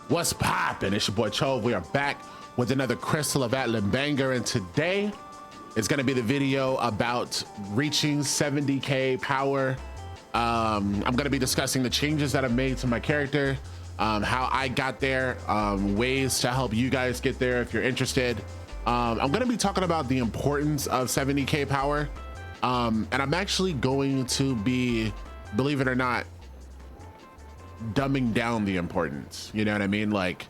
What's poppin'? It's your boy Chove. We are back with another Crystal of Atlan banger, and today is going to be the video about reaching 70k power. I'm going to be discussing the changes that I've made to my character, how I got there, ways to help you guys get there if you're interested. I'm going to be talking about the importance of 70k power, and I'm actually going to be, believe it or not, dumbing down the importance. You know what I mean? Like,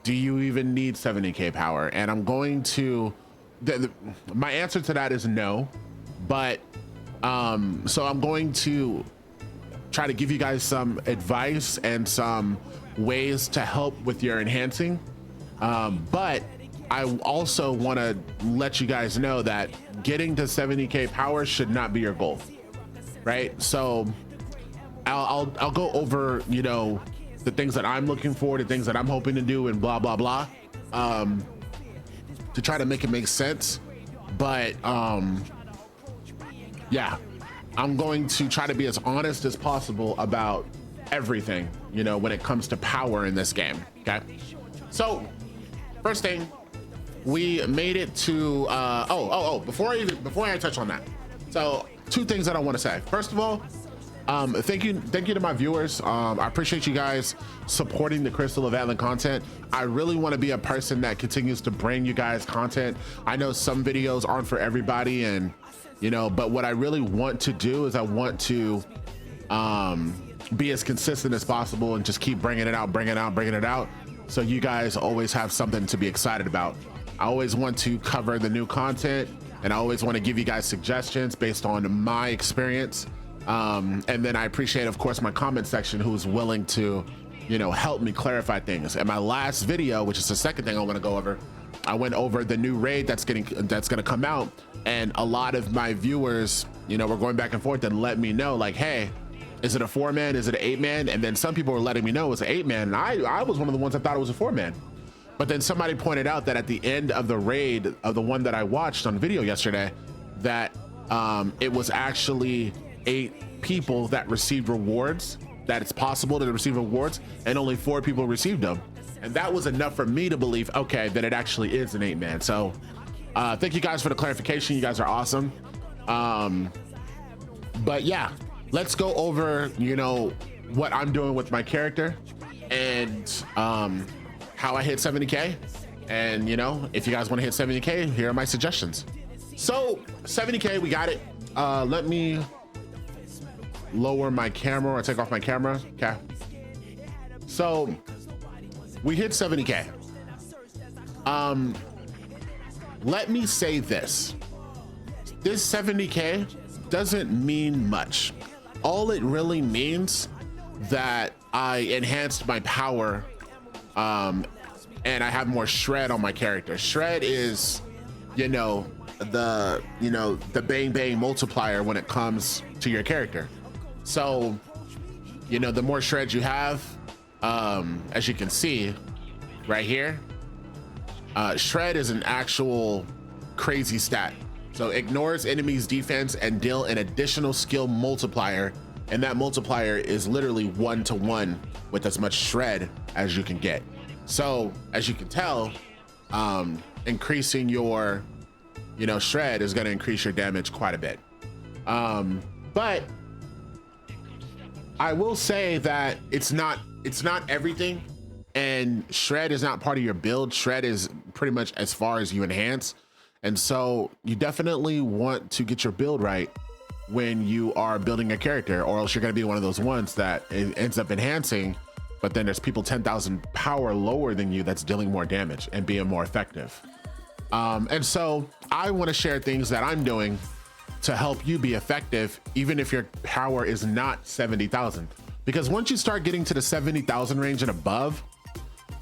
do you even need 70k power? And I'm going to my answer to that is no, but so I'm going to try to give you guys some advice and some ways to help with your enhancing, but I also want to let you guys know that getting to 70k power should not be your goal, right? So I'll go over, you know, the things that I'm looking for, the things that I'm hoping to do, and blah blah blah, to try to make it make sense. But yeah, I'm going to try to be as honest as possible about everything, you know, when it comes to power in this game. Okay, so first thing, we made it to before I touch on that, so two things that I want to say. First of all, thank you to my viewers. I appreciate you guys supporting the Crystal of Atlan content. I really want to be a person that continues to bring you guys content. I know some videos aren't for everybody, and you know, but what I really want to do is I want to be as consistent as possible and just keep bringing it out, so you guys always have something to be excited about. I always want to cover the new content, and I always want to give you guys suggestions based on my experience. And then I appreciate, of course, my comment section, who's willing to, you know, help me clarify things. In my last video, which is the second thing I'm going to go over, I went over the new raid that's going to come out, and a lot of my viewers, you know, were going back and forth and let me know, like, hey, is it a 4-man? Is it an 8-man? And then some people were letting me know it was an 8-man, and I was one of the ones that thought it was a 4-man. But then somebody pointed out that at the end of the raid of the one that I watched on video yesterday, that it was actually 8 people that received rewards, that it's possible to receive rewards, and only 4 people received them. And that was enough for me to believe, okay, that it actually is an 8-man. So thank you guys for the clarification. You guys are awesome. But yeah, let's go over, you know, what I'm doing with my character, and how I hit 70k. And you know, if you guys want to hit 70k, here are my suggestions. So 70k, we got it. Let me lower my camera, or take off my camera. Okay, so we hit 70k. Let me say this 70k doesn't mean much. All it really means that I enhanced my power, and I have more shred on my character. Shred is, you know, the bang bang multiplier when it comes to your character. So, you know, the more shreds you have, as you can see right here, shred is an actual crazy stat. So ignores enemies' defense and deal an additional skill multiplier, and that multiplier is literally 1-to-1 with as much shred as you can get. So as you can tell, increasing your, you know, shred is going to increase your damage quite a bit. But I will say that it's not everything, and shred is not part of your build. Shred is pretty much as far as you enhance, and so you definitely want to get your build right when you are building a character, or else you're going to be one of those ones that it ends up enhancing, but then there's people 10,000 power lower than you that's dealing more damage and being more effective. And so I want to share things that I'm doing to help you be effective, even if your power is not 70,000. Because once you start getting to the 70,000 range and above,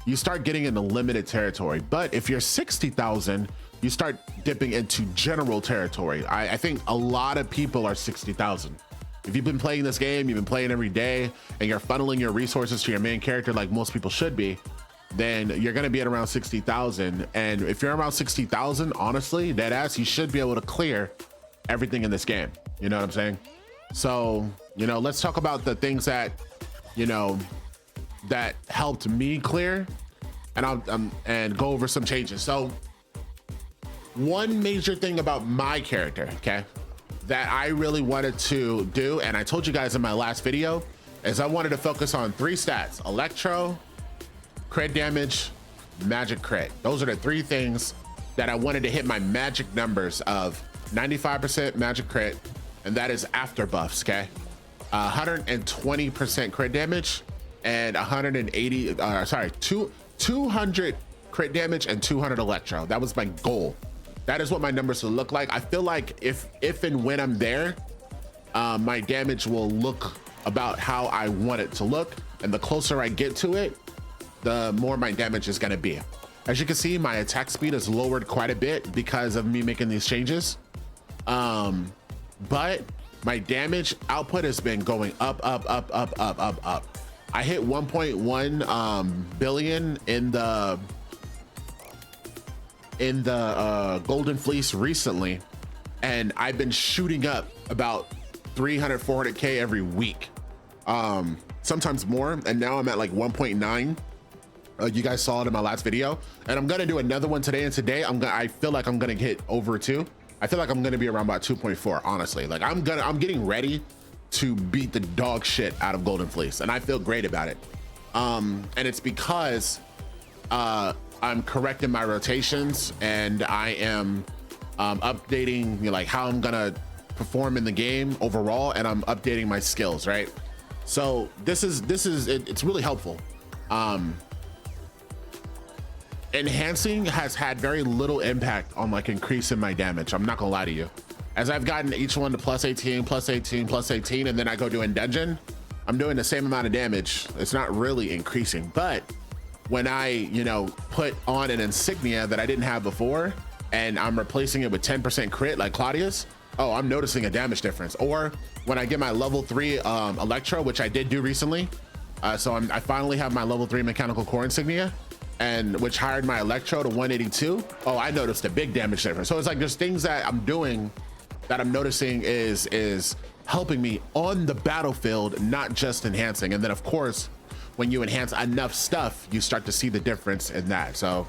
you start getting into limited territory. But if you're 60,000, you start dipping into general territory. I think a lot of people are 60,000. If you've been playing this game, you've been playing every day, and you're funneling your resources to your main character like most people should be, then you're gonna be at around 60,000. And if you're around 60,000, honestly, deadass, you should be able to clear everything in this game. You know what I'm saying? So, you know, let's talk about the things that, you know, that helped me clear, and I'll and go over some changes. So one major thing about my character, okay, that I really wanted to do, and I told you guys in my last video, is I wanted to focus on 3 stats: electro, crit damage, magic crit. Those are the 3 things that I wanted to hit my magic numbers of 95% magic crit, and that is after buffs, okay? 120% crit damage and 200 crit damage and 200 electro. That was my goal. That is what my numbers will look like. I feel like if and when I'm there, my damage will look about how I want it to look, and the closer I get to it, the more my damage is gonna be. As you can see, my attack speed is lowered quite a bit because of me making these changes. But my damage output has been going up. I hit 1.1 billion in the Golden Fleece recently, and I've been shooting up about 300, 400K every week, sometimes more, and now I'm at like 1.9. You guys saw it in my last video, and I'm gonna do another one today, and today I feel like I'm gonna hit over 2. I feel like I'm gonna be around about 2.4, honestly. Like I'm getting ready to beat the dog shit out of Golden Fleece, and I feel great about it. And it's because I'm correcting my rotations, and I am updating, you know, like how I'm gonna perform in the game overall, and I'm updating my skills, right? So it's really helpful. Enhancing has had very little impact on like increasing my damage. I'm not gonna lie to you. As I've gotten each one to plus 18, plus 18, plus 18, and then I go doing dungeon, I'm doing the same amount of damage. It's not really increasing. But when I, you know, put on an insignia that I didn't have before, and I'm replacing it with 10% crit like Claudius, oh, I'm noticing a damage difference. Or when I get my level 3 electro, which I did do recently, so I finally have my level 3 mechanical core insignia, and which hired my electro to 182. Oh, I noticed a big damage difference. So it's like there's things that I'm doing that I'm noticing is helping me on the battlefield, not just enhancing. And then of course, when you enhance enough stuff, you start to see the difference in that. So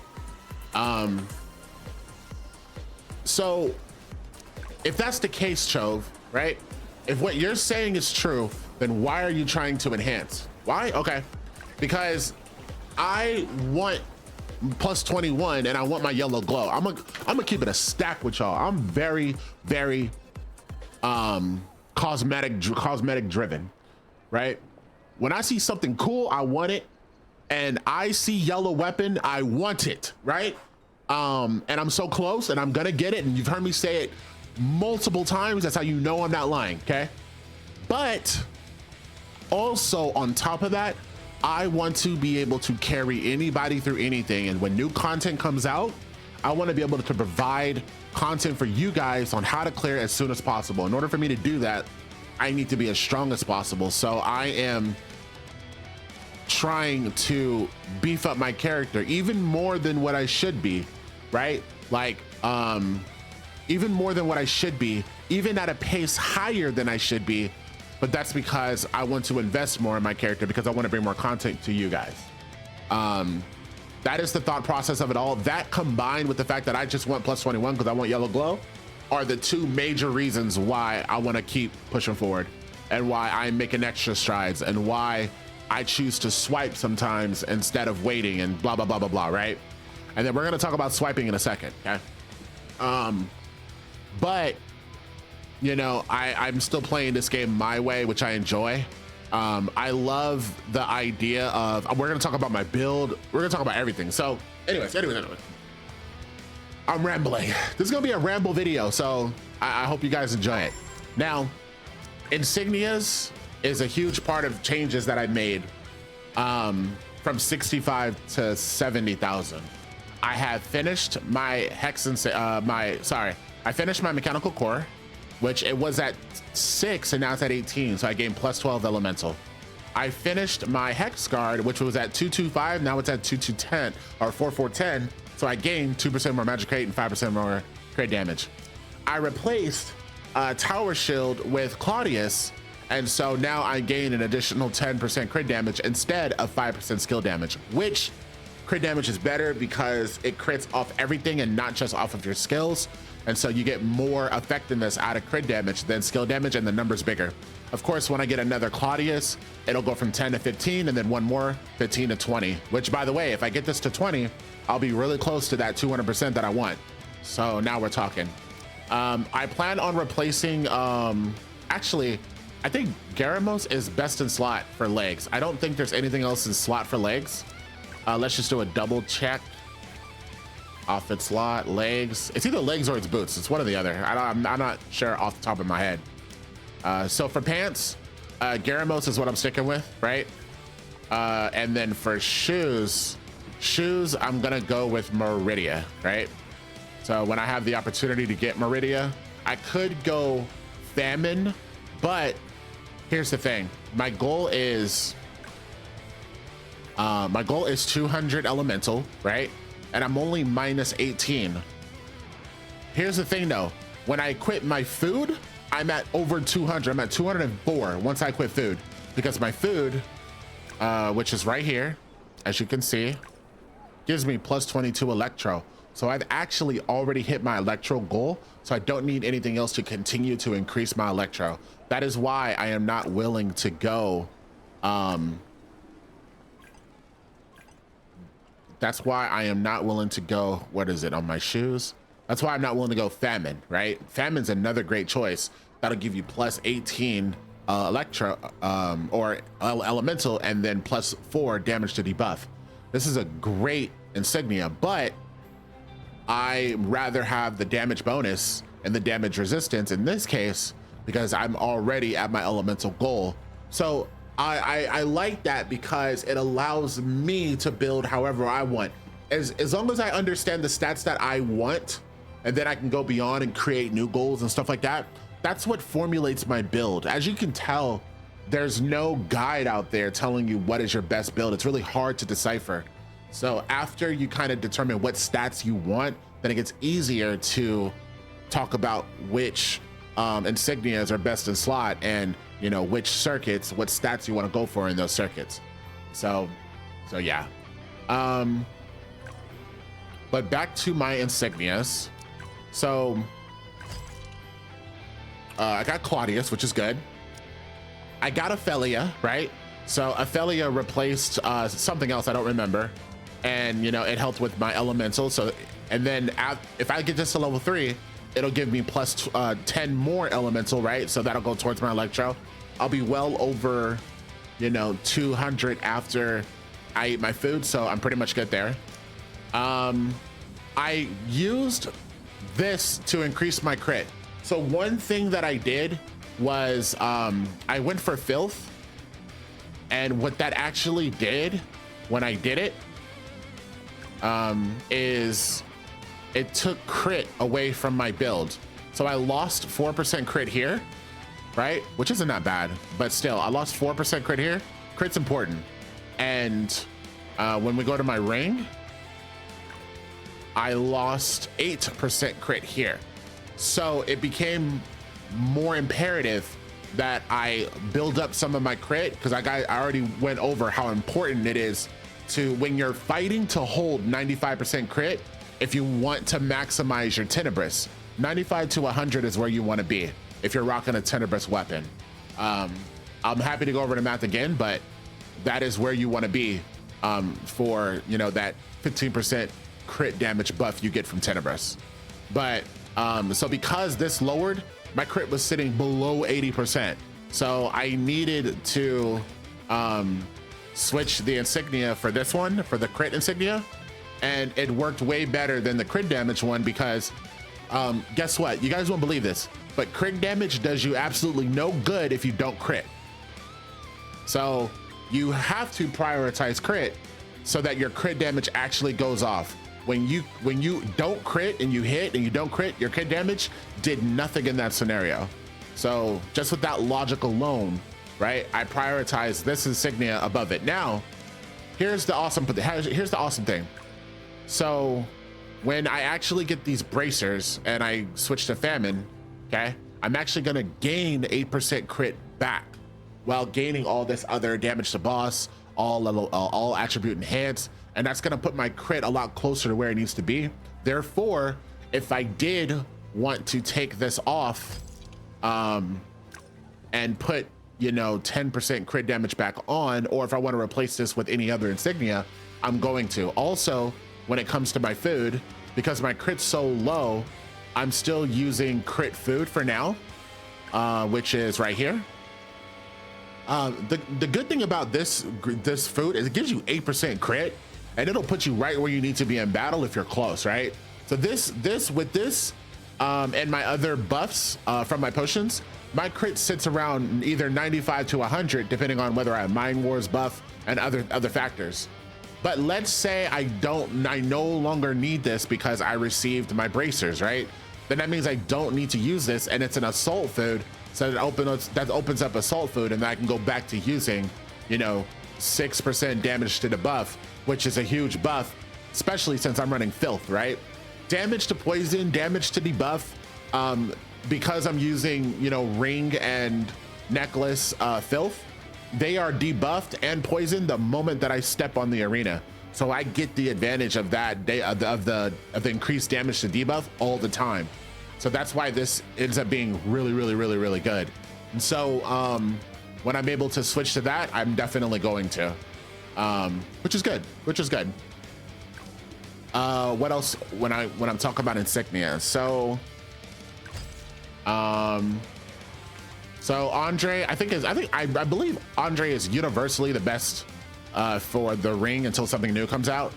so if that's the case, Chove, right? If what you're saying is true, then why are you trying to enhance? Why? Okay, because I want plus 21 and I want my yellow glow. I'm gonna keep it a stack with y'all. I'm very cosmetic driven, right? When I see something cool, I want it, and I see yellow weapon, I want it, right? And I'm so close, and I'm gonna get it, and you've heard me say it multiple times. That's how you know I'm not lying, okay? But also on top of that, I want to be able to carry anybody through anything, and when new content comes out, I want to be able to provide content for you guys on how to clear as soon as possible. In order for me to do that, I need to be as strong as possible. So I am trying to beef up my character even more than what I should be, right? Like even more than what I should be, even at a pace higher than I should be. But that's because I want to invest more in my character, because I want to bring more content to you guys. That is the thought process of it all. That combined with the fact that I just want plus 21 because I want yellow glow are the 2 major reasons why I want to keep pushing forward, and why I'm making extra strides, and why I choose to swipe sometimes instead of waiting, and blah, blah, blah, blah, blah, right? And then we're going to talk about swiping in a second, okay? But you know, I'm still playing this game my way, which I enjoy. I love the idea of, we're gonna talk about my build, we're gonna talk about everything. So anyways, I'm rambling. This is gonna be a ramble video, so I hope you guys enjoy it. Now, insignias is a huge part of changes that I made from 65 to 70,000. I have finished my hex and I finished my mechanical core, which it was at 6 and now it's at 18, so I gained plus 12 elemental. I finished my hex guard, which was at 225, now it's at 2210 or 4410, so I gained 2% more magic rate and 5% more crit damage. I replaced Tower Shield with Claudius, And so now I gain an additional 10% crit damage instead of 5% skill damage, which crit damage is better because it crits off everything and not just off of your skills. And so you get more effectiveness out of crit damage than skill damage, and the number's bigger. Of course, when I get another Claudius, it'll go from 10 to 15, and then one more, 15 to 20, which, by the way, if I get this to 20, I'll be really close to that 200% that I want. So now we're talking. I plan on replacing, actually, I think Garamos is best in slot for legs. I don't think there's anything else in slot for legs. Let's just do a double check. Off its slot, legs. It's either legs or it's boots. It's one or the other. I'm not sure off the top of my head. So for pants, Garamos is what I'm sticking with, right? And then for shoes, I'm gonna go with Meridia, right? So when I have the opportunity to get Meridia, I could go Famine, but here's the thing. My goal is 200 elemental, right? And I'm only minus 18. Here's the thing though, when I quit my food, I'm at over 200. I'm at 204 once I quit food, because my food, which is right here, as you can see, gives me plus 22 electro. So I've actually already hit my electro goal. So I don't need anything else to continue to increase my electro. That is why I am not willing to go, that's why I am not willing to go, what is it on my shoes? That's why I'm not willing to go Famine, right? Famine's another great choice. That'll give you plus 18 electro or elemental, and then plus 4 damage to debuff. This is a great insignia, but I rather have the damage bonus and the damage resistance in this case, because I'm already at my elemental goal. So I like that because it allows me to build however I want. As long as I understand the stats that I want, and then I can go beyond and create new goals and stuff like that. That's what formulates my build. As you can tell, there's no guide out there telling you what is your best build. It's really hard to decipher. So after you kind of determine what stats you want, then it gets easier to talk about which insignias are best in slot, and you know which circuits, what stats you want to go for in those circuits. So yeah. But back to my insignias. So I got Claudius, which is good. I got Ophelia, right? So Ophelia replaced something else I don't remember, and you know it helped with my elemental. So, and then if I get this to level 3, it'll give me plus 10 more elemental, right? So that'll go towards my electro. I'll be well over, you know, 200 after I eat my food, so I'm pretty much good there. I used this to increase my crit. So one thing that I did was I went for filth, and what that actually did when I did it is it took crit away from my build. So I lost 4% crit here, right? Which isn't that bad, but still I lost 4% crit here. Crit's important. And when we go to my ring, I lost 8% crit here. So it became more imperative that I build up some of my crit, because I already went over how important it is to, when you're fighting, to hold 95% crit. If you want to maximize your Tenebris, 95 to 100 is where you want to be if you're rocking a Tenebris weapon. I'm happy to go over the math again, but that is where you want to be for, you know, that 15% crit damage buff you get from Tenebris. But so because this lowered, my crit was sitting below 80%. So I needed to switch the insignia for this one, for the crit insignia. And it worked way better than the crit damage one, because guess what? You guys won't believe this, but crit damage does you absolutely no good if you don't crit. So you have to prioritize crit so that your crit damage actually goes off. When you don't crit and you hit and you don't crit, your crit damage did nothing in that scenario. So just with that logic alone, right? I prioritize this insignia above it. Now, here's the awesome thing. So when I actually get these bracers and I switch to famine, okay, I'm actually gonna gain 8% crit back while gaining all this other damage to boss, all attribute enhance, and that's gonna put my crit a lot closer to where it needs to be. Therefore, if I did want to take this off and put, you know, 10% crit damage back on, or if I want to replace this with any other insignia, I'm going to. Also, when it comes to my food, because my crit's so low, I'm still using crit food for now, which is right here. The good thing about this food is it gives you 8% crit, and it'll put you right where you need to be in battle if you're close, right? So with this and my other buffs from my potions, my crit sits around either 95 to 100, depending on whether I have Mind Wars buff and other factors. But let's say I no longer need this because I received my bracers, right? Then that means I don't need to use this, and it's an assault food. So that opens up assault food, and I can go back to using, you know, 6% damage to the buff, which is a huge buff, especially since I'm running filth, right? Damage to poison, damage to debuff, because I'm using, you know, ring and necklace filth, they are debuffed and poisoned the moment that I step on the arena. So I get the advantage of that of the increased damage to debuff all the time. So that's why this ends up being really good. And so when I'm able to switch to that, I'm definitely going to, which is good. What else when I'm talking about insignia? So Andre, I believe Andre is universally the best for the ring until something new comes out.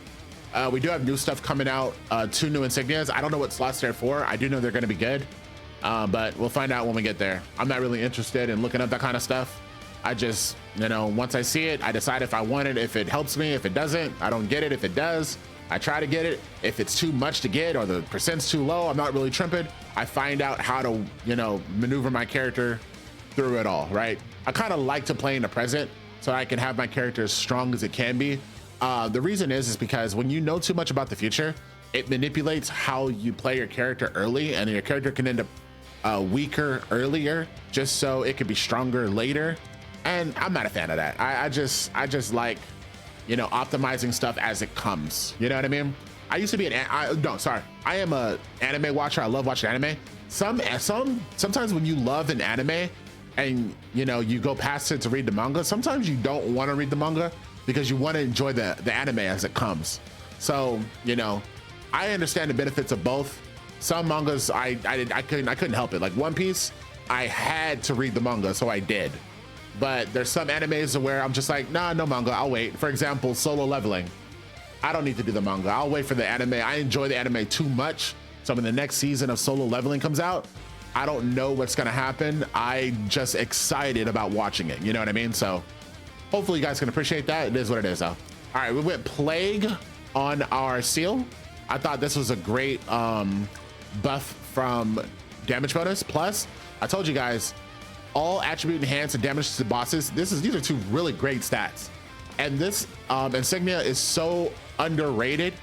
We do have new stuff coming out, 2 new insignias. I don't know what slots they're for. I do know they're going to be good, but we'll find out when we get there. I'm not really interested in looking up that kind of stuff. I just, you know, once I see it, I decide if I want it, if it helps me. If it doesn't, I don't get it. If it does, I try to get it. If it's too much to get or the percent's too low, I'm not really tripping. I find out how to, you know, maneuver my character through it all, right? I kind of like to play in the present so I can have my character as strong as it can be. The reason is because when you know too much about the future, it manipulates how you play your character early, and your character can end up weaker earlier just so it could be stronger later. And I'm not a fan of that. I just like, you know, optimizing stuff as it comes. You know what I mean? I used to be I am a anime watcher. I love watching anime. Sometimes when you love an anime and, you know, you go past it to read the manga, sometimes you don't want to read the manga because you want to enjoy the anime as it comes. So, you know, I understand the benefits of both. Some mangas I couldn't help it. Like One Piece, I had to read the manga, so I did. But there's some animes where I'm just like, nah, no manga, I'll wait. For example, Solo Leveling. I don't need to do the manga. I'll wait for the anime. I enjoy the anime too much. So when the next season of Solo Leveling comes out, I don't know what's gonna happen. I'm just excited about watching it. You know what I mean? So hopefully you guys can appreciate that. It is what it is though. All right, we went Plague on our seal. I thought this was a great buff from damage bonus. Plus, I told you guys, all attribute enhance and damage to bosses. These are 2 really great stats. And this insignia is so underrated,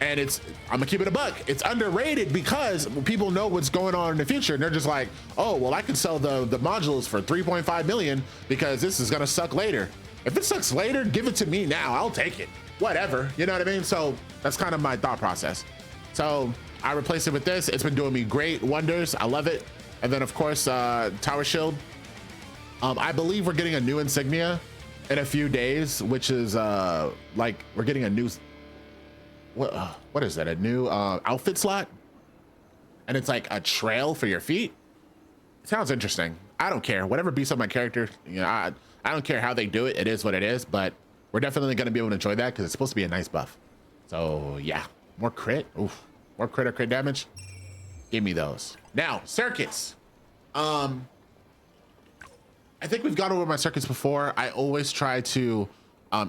and I'm gonna keep it a buck. It's underrated because people know what's going on in the future, and they're just like, oh, well, I can sell the modules for 3.5 million because this is gonna suck later. If it sucks later, give it to me now. I'll take it. Whatever. You know what I mean? So that's kind of my thought process. So I replaced it with this. It's been doing me great wonders. I love it. And then of course, Tower Shield. I believe we're getting a new insignia in a few days, which is like we're getting a new, what is that? A new outfit slot, and it's like a trail for your feet. Sounds interesting. I don't care. Whatever beats up my character, you know, I don't care how they do it. It is what it is. But we're definitely going to be able to enjoy that because it's supposed to be a nice buff. So yeah, more crit. Oof, more crit or crit damage. Give me those. Now circuits. I think we've gone over my circuits before. I always try to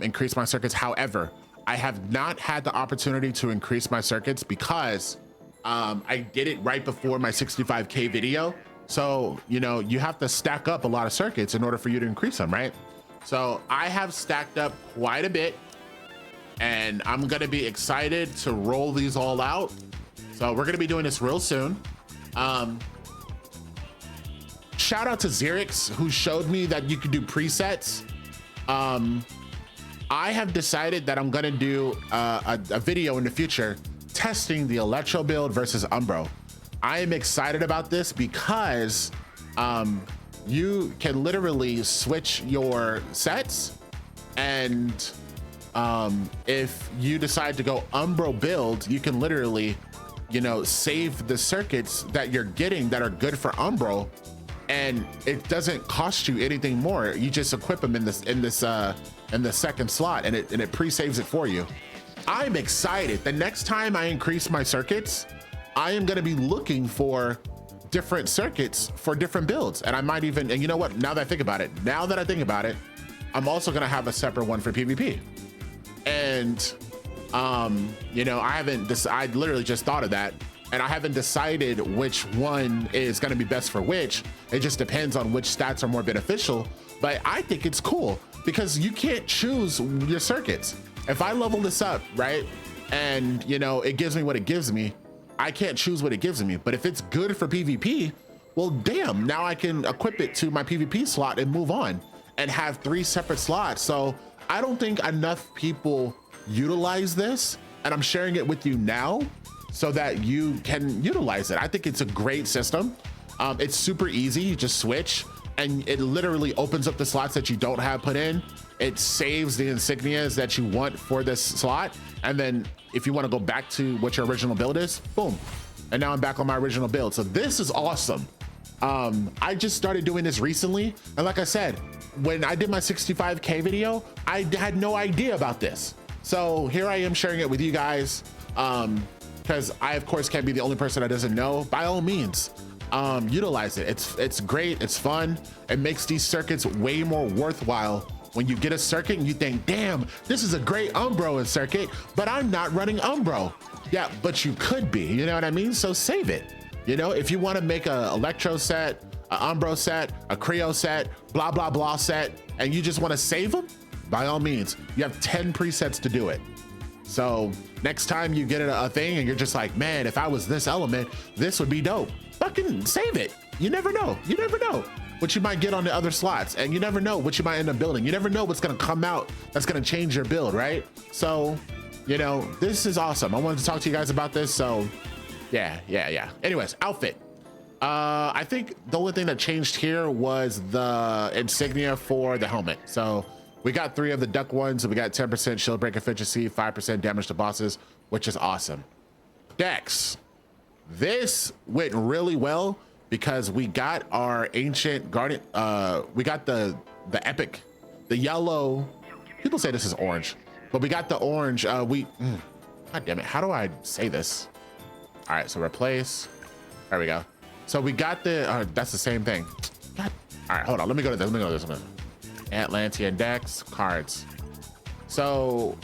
increase my circuits. However, I have not had the opportunity to increase my circuits because I did it right before my 65K video. So, you know, you have to stack up a lot of circuits in order for you to increase them, right? So I have stacked up quite a bit, and I'm gonna be excited to roll these all out. So we're gonna be doing this real soon. shout out to Xerix who showed me that you could do presets. I have decided that I'm gonna do a video in the future testing the Electro build versus Umbro. I am excited about this because you can literally switch your sets, and if you decide to go Umbro build, you can literally, you know, save the circuits that you're getting that are good for Umbro, and it doesn't cost you anything more. You just equip them in the second slot, and it pre-saves it for you. I'm excited. The next time I increase my circuits, I am going to be looking for different circuits for different builds, and I might even, and you know what, now that I think about it, I'm also going to have a separate one for PvP. And you know, I literally just thought of that, and I haven't decided which one is going to be best for which. It just depends on which stats are more beneficial, but I think it's cool because you can't choose your circuits. If I level this up, right, and you know, it gives me what it gives me, I can't choose what it gives me. But if it's good for PvP, well, damn, now I can equip it to my PvP slot and move on and have 3 separate slots. So I don't think enough people utilize this, and I'm sharing it with you now so that you can utilize it. I think it's a great system. It's super easy. You just switch, and it literally opens up the slots that you don't have put in. It saves the insignias that you want for this slot, and then if you want to go back to what your original build is, boom, and now I'm back on my original build. So this is awesome. I just started doing this recently, and like I said, when I did my 65K video, I had no idea about this. So here I am sharing it with you guys, because I of course can't be the only person that doesn't know. By all means, utilize it. It's great, it's fun. It makes these circuits way more worthwhile. When you get a circuit and you think, damn, this is a great Umbro circuit, but I'm not running Umbro. Yeah, but you could be, you know what I mean? So save it. You know, if you want to make a Electro set, a Umbro set, a Creo set, blah, blah, blah set, and you just want to save them, by all means, you have 10 presets to do it. So next time you get a thing and you're just like, man, if I was this element, this would be dope. Fucking save it. You never know. You never know what you might get on the other slots, and you never know what you might end up building. You never know what's gonna come out that's gonna change your build, right? So, you know, this is awesome. I wanted to talk to you guys about this. So yeah. Anyways, outfit. I think the only thing that changed here was the insignia for the helmet. So we got 3 of the duck ones, and we got 10% shield break efficiency, 5% damage to bosses, which is awesome. Dex. This went really well because we got our ancient guardian. We got the epic, the yellow. People say this is orange, but we got the orange. God damn it, how do I say this? All right, so replace. There we go. So we got the. That's the same thing. God. All right, hold on. Let me go to this. Atlantean Dex cards. So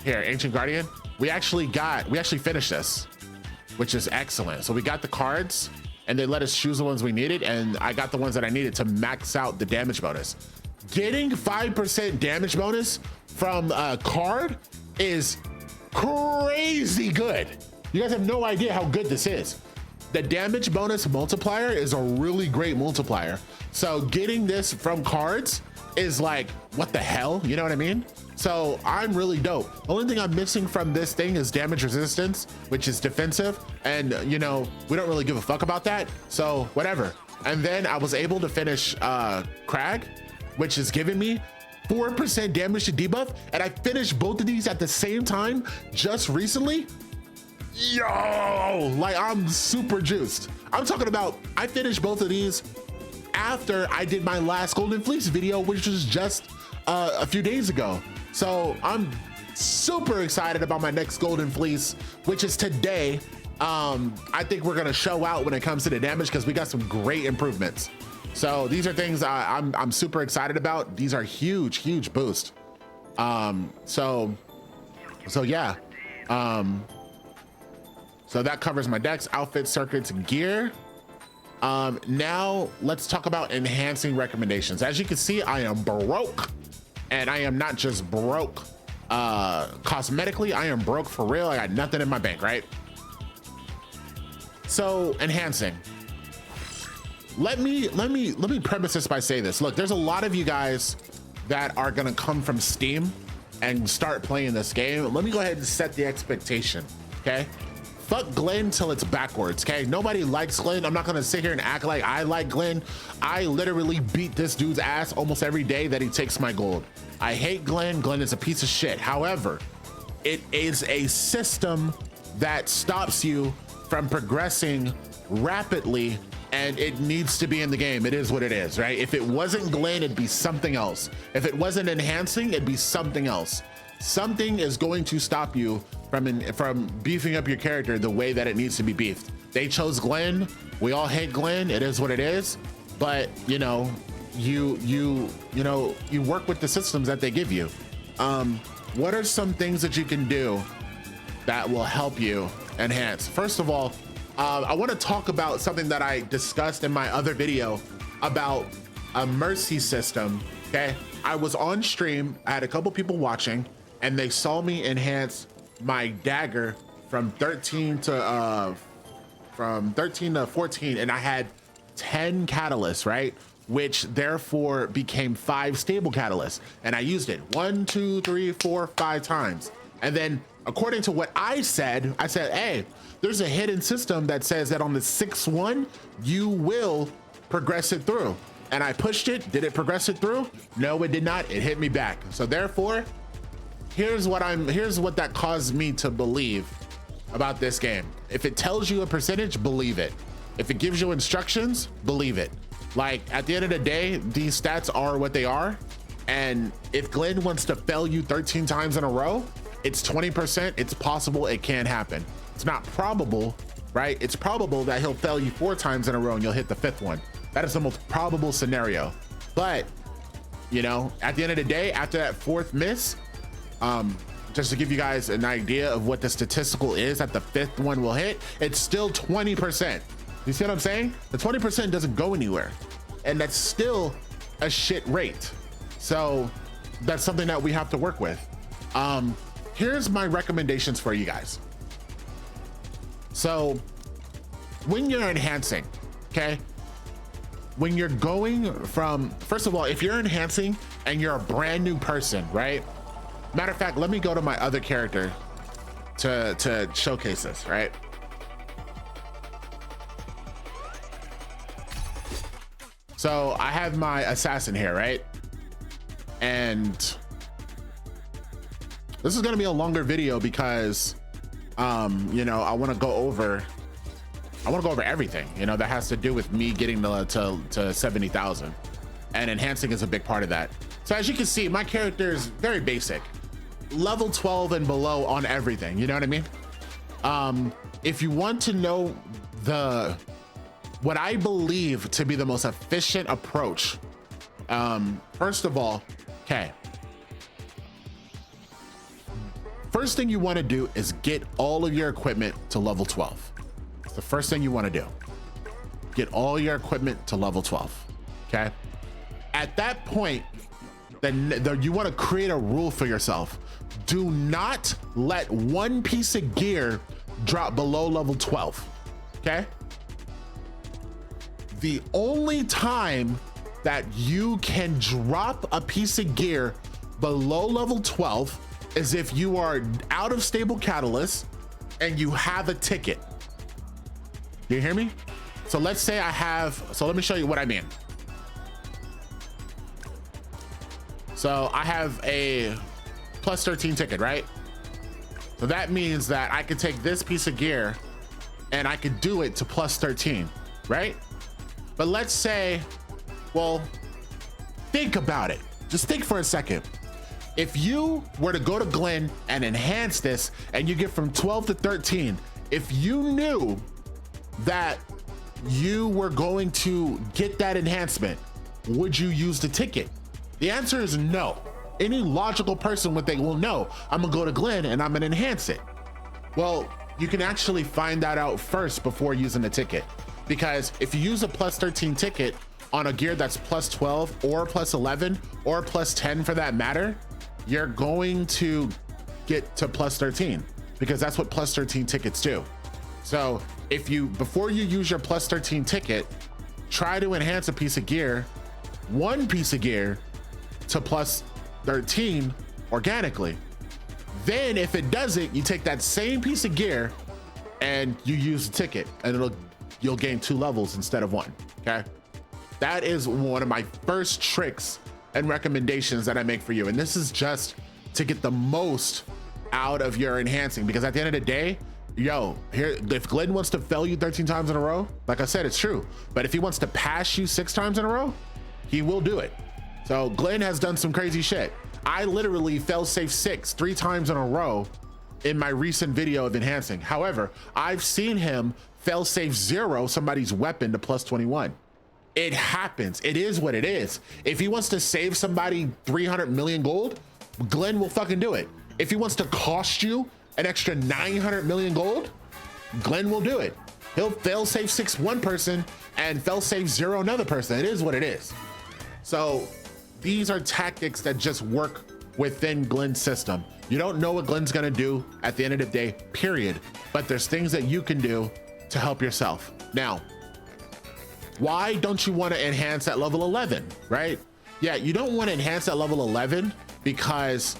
here, ancient guardian. We actually finished this, which is excellent. So we got the cards, and they let us choose the ones we needed, and I got the ones that I needed to max out the damage bonus. Getting 5% damage bonus from a card is crazy good. You guys have no idea how good this is. The damage bonus multiplier is a really great multiplier. So getting this from cards is like, what the hell? You know what I mean? So I'm really dope. The only thing I'm missing from this thing is damage resistance, which is defensive. And you know, we don't really give a fuck about that. So whatever. And then I was able to finish Crag, which is giving me 4% damage to debuff. And I finished both of these at the same time just recently. Yo, like I'm super juiced. I'm talking about, I finished both of these after I did my last Golden Fleece video, which was just a few days ago. So I'm super excited about my next Golden Fleece, which is today. I think we're gonna show out when it comes to the damage because we got some great improvements. So these are things I'm super excited about. These are huge boost. So yeah. So that covers my decks, outfits, circuits, and gear. Now let's talk about enhancing recommendations. As you can see, I am broke, and I am not just broke cosmetically, I am broke for real. I got nothing in my bank, right? So enhancing. let me premise this by saying this. Look, there's a lot of you guys that are gonna come from Steam and start playing this game. Let me go ahead and set the expectation, okay? Fuck Glenn till it's backwards, okay? Nobody likes Glenn. I'm not gonna sit here and act like I like Glenn. I literally beat this dude's ass almost every day that he takes my gold. I hate Glenn. Glenn is a piece of shit. However, it is a system that stops you from progressing rapidly, and it needs to be in the game. It is what it is, right? If it wasn't Glenn, it'd be something else. If it wasn't enhancing, it'd be something else. Something is going to stop you from beefing up your character the way that it needs to be beefed. They chose Glenn. We all hate Glenn. It is what it is. But you know, you work with the systems that they give you. What are some things that you can do that will help you enhance? First of all, I want to talk about something that I discussed in my other video about a mercy system. Okay, I was on stream. I had a couple people watching, and they saw me enhance my dagger from 13 to 14, and I had 10 catalysts, right? Which therefore became 5 stable catalysts, and I used it 1, 2, 3, 4, 5 times. And then according to what I said, hey, there's a hidden system that says that on the 6th one you will progress it through. And I pushed it. Did it progress it through? No, it did not. It hit me back. So therefore, here's what that caused me to believe about this game. If it tells you a percentage, believe it. If it gives you instructions, believe it. Like, at the end of the day, these stats are what they are. And if Glenn wants to fail you 13 times in a row, it's 20%. It's possible it can happen. It's not probable, right? It's probable that he'll fail you 4 times in a row and you'll hit the 5th one. That is the most probable scenario. But, you know, at the end of the day, after that 4th miss, just to give you guys an idea of what the statistical is that the 5th one will hit, it's still 20%. You see what I'm saying? The 20% doesn't go anywhere, and that's still a shit rate. So that's something that we have to work with. Here's my recommendations for you guys. So when you're enhancing, okay, when you're going from, first of all, if you're enhancing and you're a brand new person, right? Matter of fact, let me go to my other character to showcase this, right? So I have my assassin here, right? And this is gonna be a longer video because, you know, I wanna go over everything, you know, that has to do with me getting to 70,000, and enhancing is a big part of that. So as you can see, my character is very basic, level 12 and below on everything, you know what I mean? If you want to know what I believe to be the most efficient approach, first of all, okay, first thing you want to do is get all of your equipment to level 12. It's the first thing you want to do. Get all your equipment to level 12, okay? At that point, then you want to create a rule for yourself. Do not let one piece of gear drop below level 12, okay? The only time that you can drop a piece of gear below level 12 is if you are out of stable catalyst and you have a ticket. Do you hear me? So let's say so let me show you what I mean. So I have a plus 13 ticket, right? So that means that I could take this piece of gear and I could do it to plus 13, right? But let's say, well, think about it. Just think for a second. If you were to go to Glenn and enhance this and you get from 12 to 13, if you knew that you were going to get that enhancement, would you use the ticket? The answer is no. Any logical person would think, well, no, I'm gonna go to Glenn and I'm gonna enhance it. Well, you can actually find that out first before using the ticket. Because if you use a plus 13 ticket on a gear that's plus 12 or plus 11 or plus 10 for that matter, you're going to get to plus 13 because that's what plus 13 tickets do. So if before you use your plus 13 ticket, try to enhance a piece of gear, one piece of gear to plus 13 organically. Then if it doesn't, you take that same piece of gear and you use the ticket, and you'll gain 2 levels instead of 1. Okay, that is one of my first tricks and recommendations that I make for you. And this is just to get the most out of your enhancing, because at the end of the day, yo, here, if Glenn wants to fail you 13 times in a row, like I said, it's true. But if he wants to pass you 6 times in a row, he will do it. So Glenn has done some crazy shit. I literally fail safe 3 times in a row in my recent video of enhancing. However, I've seen him fail safe 0 somebody's weapon to plus 21. It happens. It is what it is. If he wants to save somebody 300 million gold, Glenn will fucking do it. If he wants to cost you an extra 900 million gold, Glenn will do it. He'll fail safe 6 one person and fail safe 0 another person. It is what it is. So these are tactics that just work within Glenn's system. You don't know what Glenn's gonna do at the end of the day, period. But there's things that you can do to help yourself. Now, why don't you want to enhance at level 11, right? Yeah, you don't want to enhance at level 11 because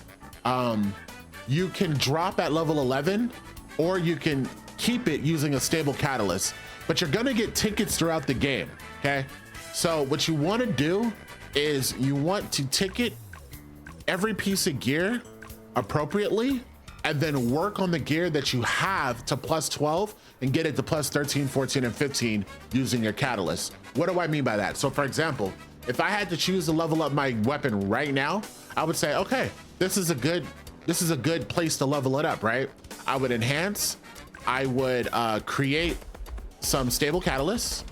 you can drop at level 11, or you can keep it using a stable catalyst, but you're gonna get tickets throughout the game, okay? So what you want to do is you want to ticket every piece of gear appropriately, and then work on the gear that you have to plus 12 and get it to plus 13, 14, and 15 using your catalyst. What do I mean by that? So for example, if I had to choose to level up my weapon right now, I would say, okay, this is a good place to level it up, right? I would enhance, I would create some stable catalysts.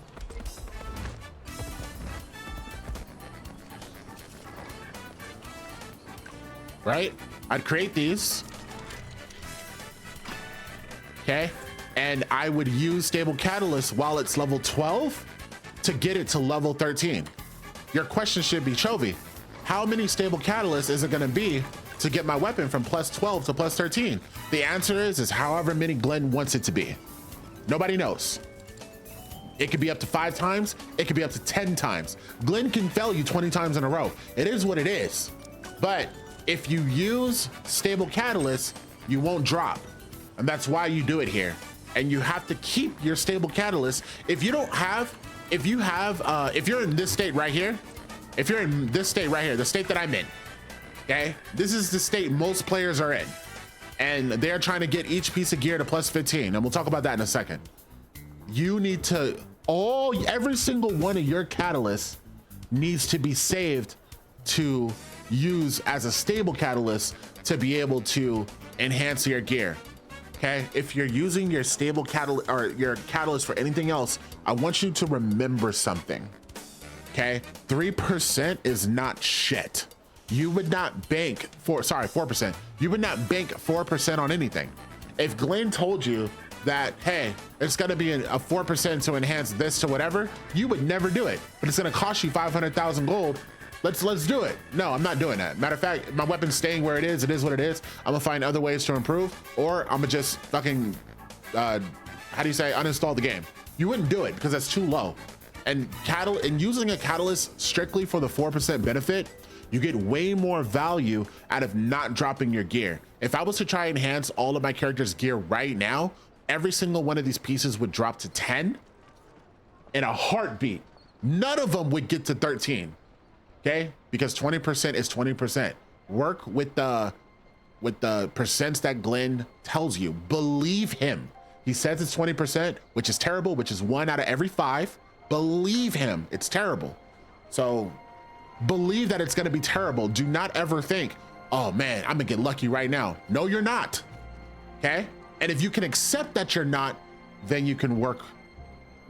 Right? I'd create these. Okay, and I would use stable catalyst while it's level 12 to get it to level 13. Your question should be, Chovy, how many stable catalysts is it gonna be to get my weapon from plus 12 to plus 13? The answer is however many Glenn wants it to be. Nobody knows. It could be up to 5 times, it could be up to 10 times. Glenn can fail you 20 times in a row. It is what it is. But if you use stable catalysts, you won't drop. And that's why you do it here. And you have to keep your stable catalyst. If you're in this state right here, the state that I'm in, okay? This is the state most players are in. And they're trying to get each piece of gear to plus 15. And we'll talk about that in a second. You need to, every single one of your catalysts needs to be saved to use as a stable catalyst to be able to enhance your gear. Okay, if you're using your stable catalyst or your catalyst for anything else, I want you to remember something. Okay, 3% is not shit. You would not bank 4%. You would not bank 4% on anything. If Glenn told you that, hey, it's gonna be a 4% to enhance this to whatever, you would never do it. But it's gonna cost you 500,000 gold. Let's do it. No, I'm not doing that. Matter of fact, my weapon's staying where it is what it is. I'm gonna find other ways to improve, or I'm gonna just fucking, uninstall the game. You wouldn't do it because that's too low. And using a catalyst strictly for the 4% benefit, you get way more value out of not dropping your gear. If I was to try and enhance all of my character's gear right now, every single one of these pieces would drop to 10 in a heartbeat. None of them would get to 13. Okay, because 20% is 20%. Work with the percents that Glenn tells you. Believe him. He says it's 20%, which is terrible, which is 1 out of every 5. Believe him. It's terrible. So believe that it's gonna be terrible. Do not ever think, oh man, I'm gonna get lucky right now. No, you're not. Okay? And if you can accept that you're not, then you can work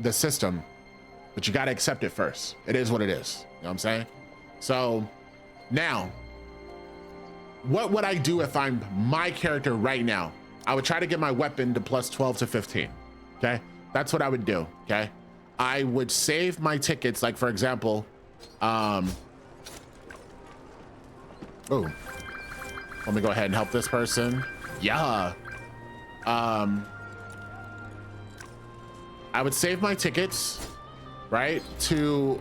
the system, but you gotta accept it first. It is what it is. You know what I'm saying? So now, what would I do if I'm my character right now? I would try to get my weapon to plus 12 to 15. Okay, that's what I would do. Okay, I would save my tickets. Like for example, oh, let me go ahead and help this person. Yeah. I would save my tickets. right? To,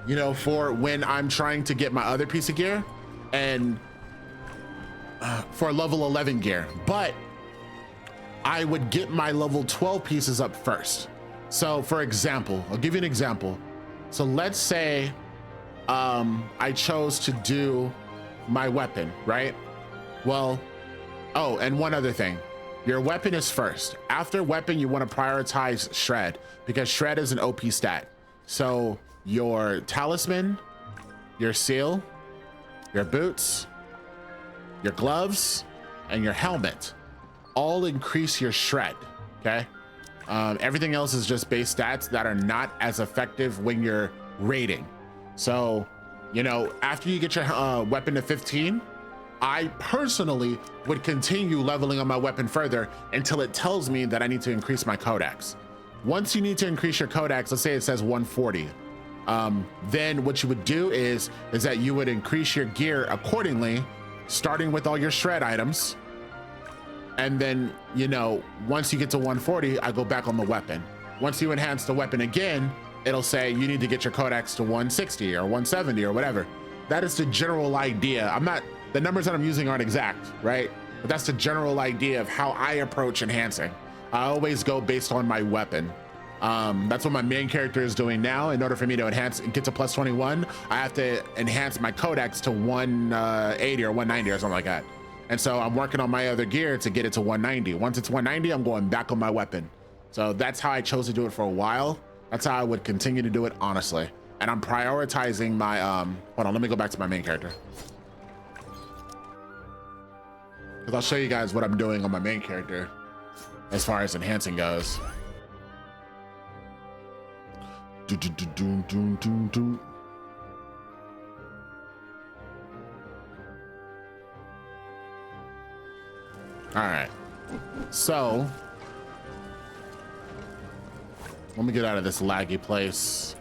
you know, for when I'm trying to get my other piece of gear and for level 11 gear, but I would get my level 12 pieces up first. So for example, I'll give you an example. So let's say I chose to do my weapon, right? Well, oh, and one other thing. Your weapon is first. After weapon, you want to prioritize shred because shred is an OP stat. So your talisman, your seal, your boots, your gloves, and your helmet all increase your shred, okay? Everything else is just base stats that are not as effective when you're raiding. So, you know, after you get your weapon to 15, I personally would continue leveling on my weapon further until it tells me that I need to increase my codex. Once you need to increase your codex, let's say it says 140, then what you would do is that you would increase your gear accordingly, starting with all your shred items. And then, you know, once you get to 140, I go back on the weapon. Once you enhance the weapon again, it'll say you need to get your codex to 160 or 170 or whatever. That is the general idea. The numbers that I'm using aren't exact, right? But that's the general idea of how I approach enhancing. I always go based on my weapon. That's what my main character is doing now. In order for me to enhance and get to plus 21, I have to enhance my codex to 180 or 190 or something like that. And so I'm working on my other gear to get it to 190. Once it's 190, I'm going back on my weapon. So that's how I chose to do it for a while. That's how I would continue to do it, honestly. And I'm prioritizing my, hold on, let me go back to my main character. Because I'll show you guys what I'm doing on my main character as far as enhancing goes. All right, so let me get out of this laggy place.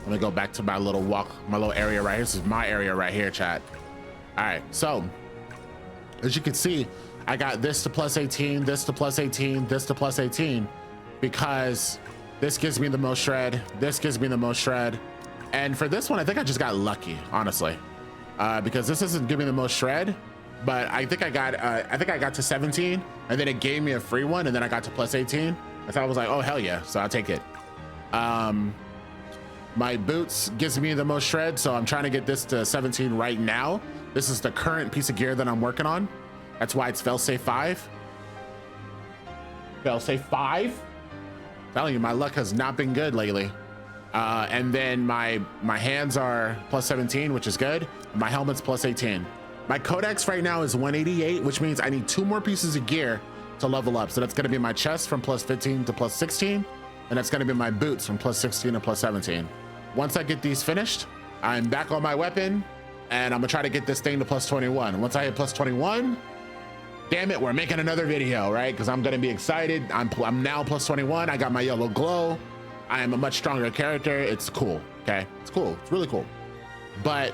Let me go back to my little my little area right here. This is my area right here, chat. All right, so as you can see, I got this to plus 18, this to plus 18, this to plus 18, because this gives me the most shred, this gives me the most shred. And for this one, I think I just got lucky, honestly, because this isn't giving me the most shred, but I think I got to 17, and then it gave me a free one, and then I got to plus 18. I thought I was like, oh, hell yeah, so I'll take it. My boots gives me the most shred, so I'm trying to get this to 17 right now. This is the current piece of gear that I'm working on. That's why it's failsafe 5. Failsafe 5. Telling you, my luck has not been good lately. And then my hands are plus 17, which is good. My helmet's plus 18. My codex right now is 188, which means I need 2 more pieces of gear to level up. So that's gonna be my chest from plus 15 to plus 16, and that's gonna be my boots from plus 16 to plus 17. Once I get these finished, I'm back on my weapon, and I'm gonna try to get this thing to plus 21. Once I hit plus 21, damn it, we're making another video, right? Because I'm gonna be excited. I'm now plus 21. I got my yellow glow. I am a much stronger character. It's cool, okay? It's cool, it's really cool. But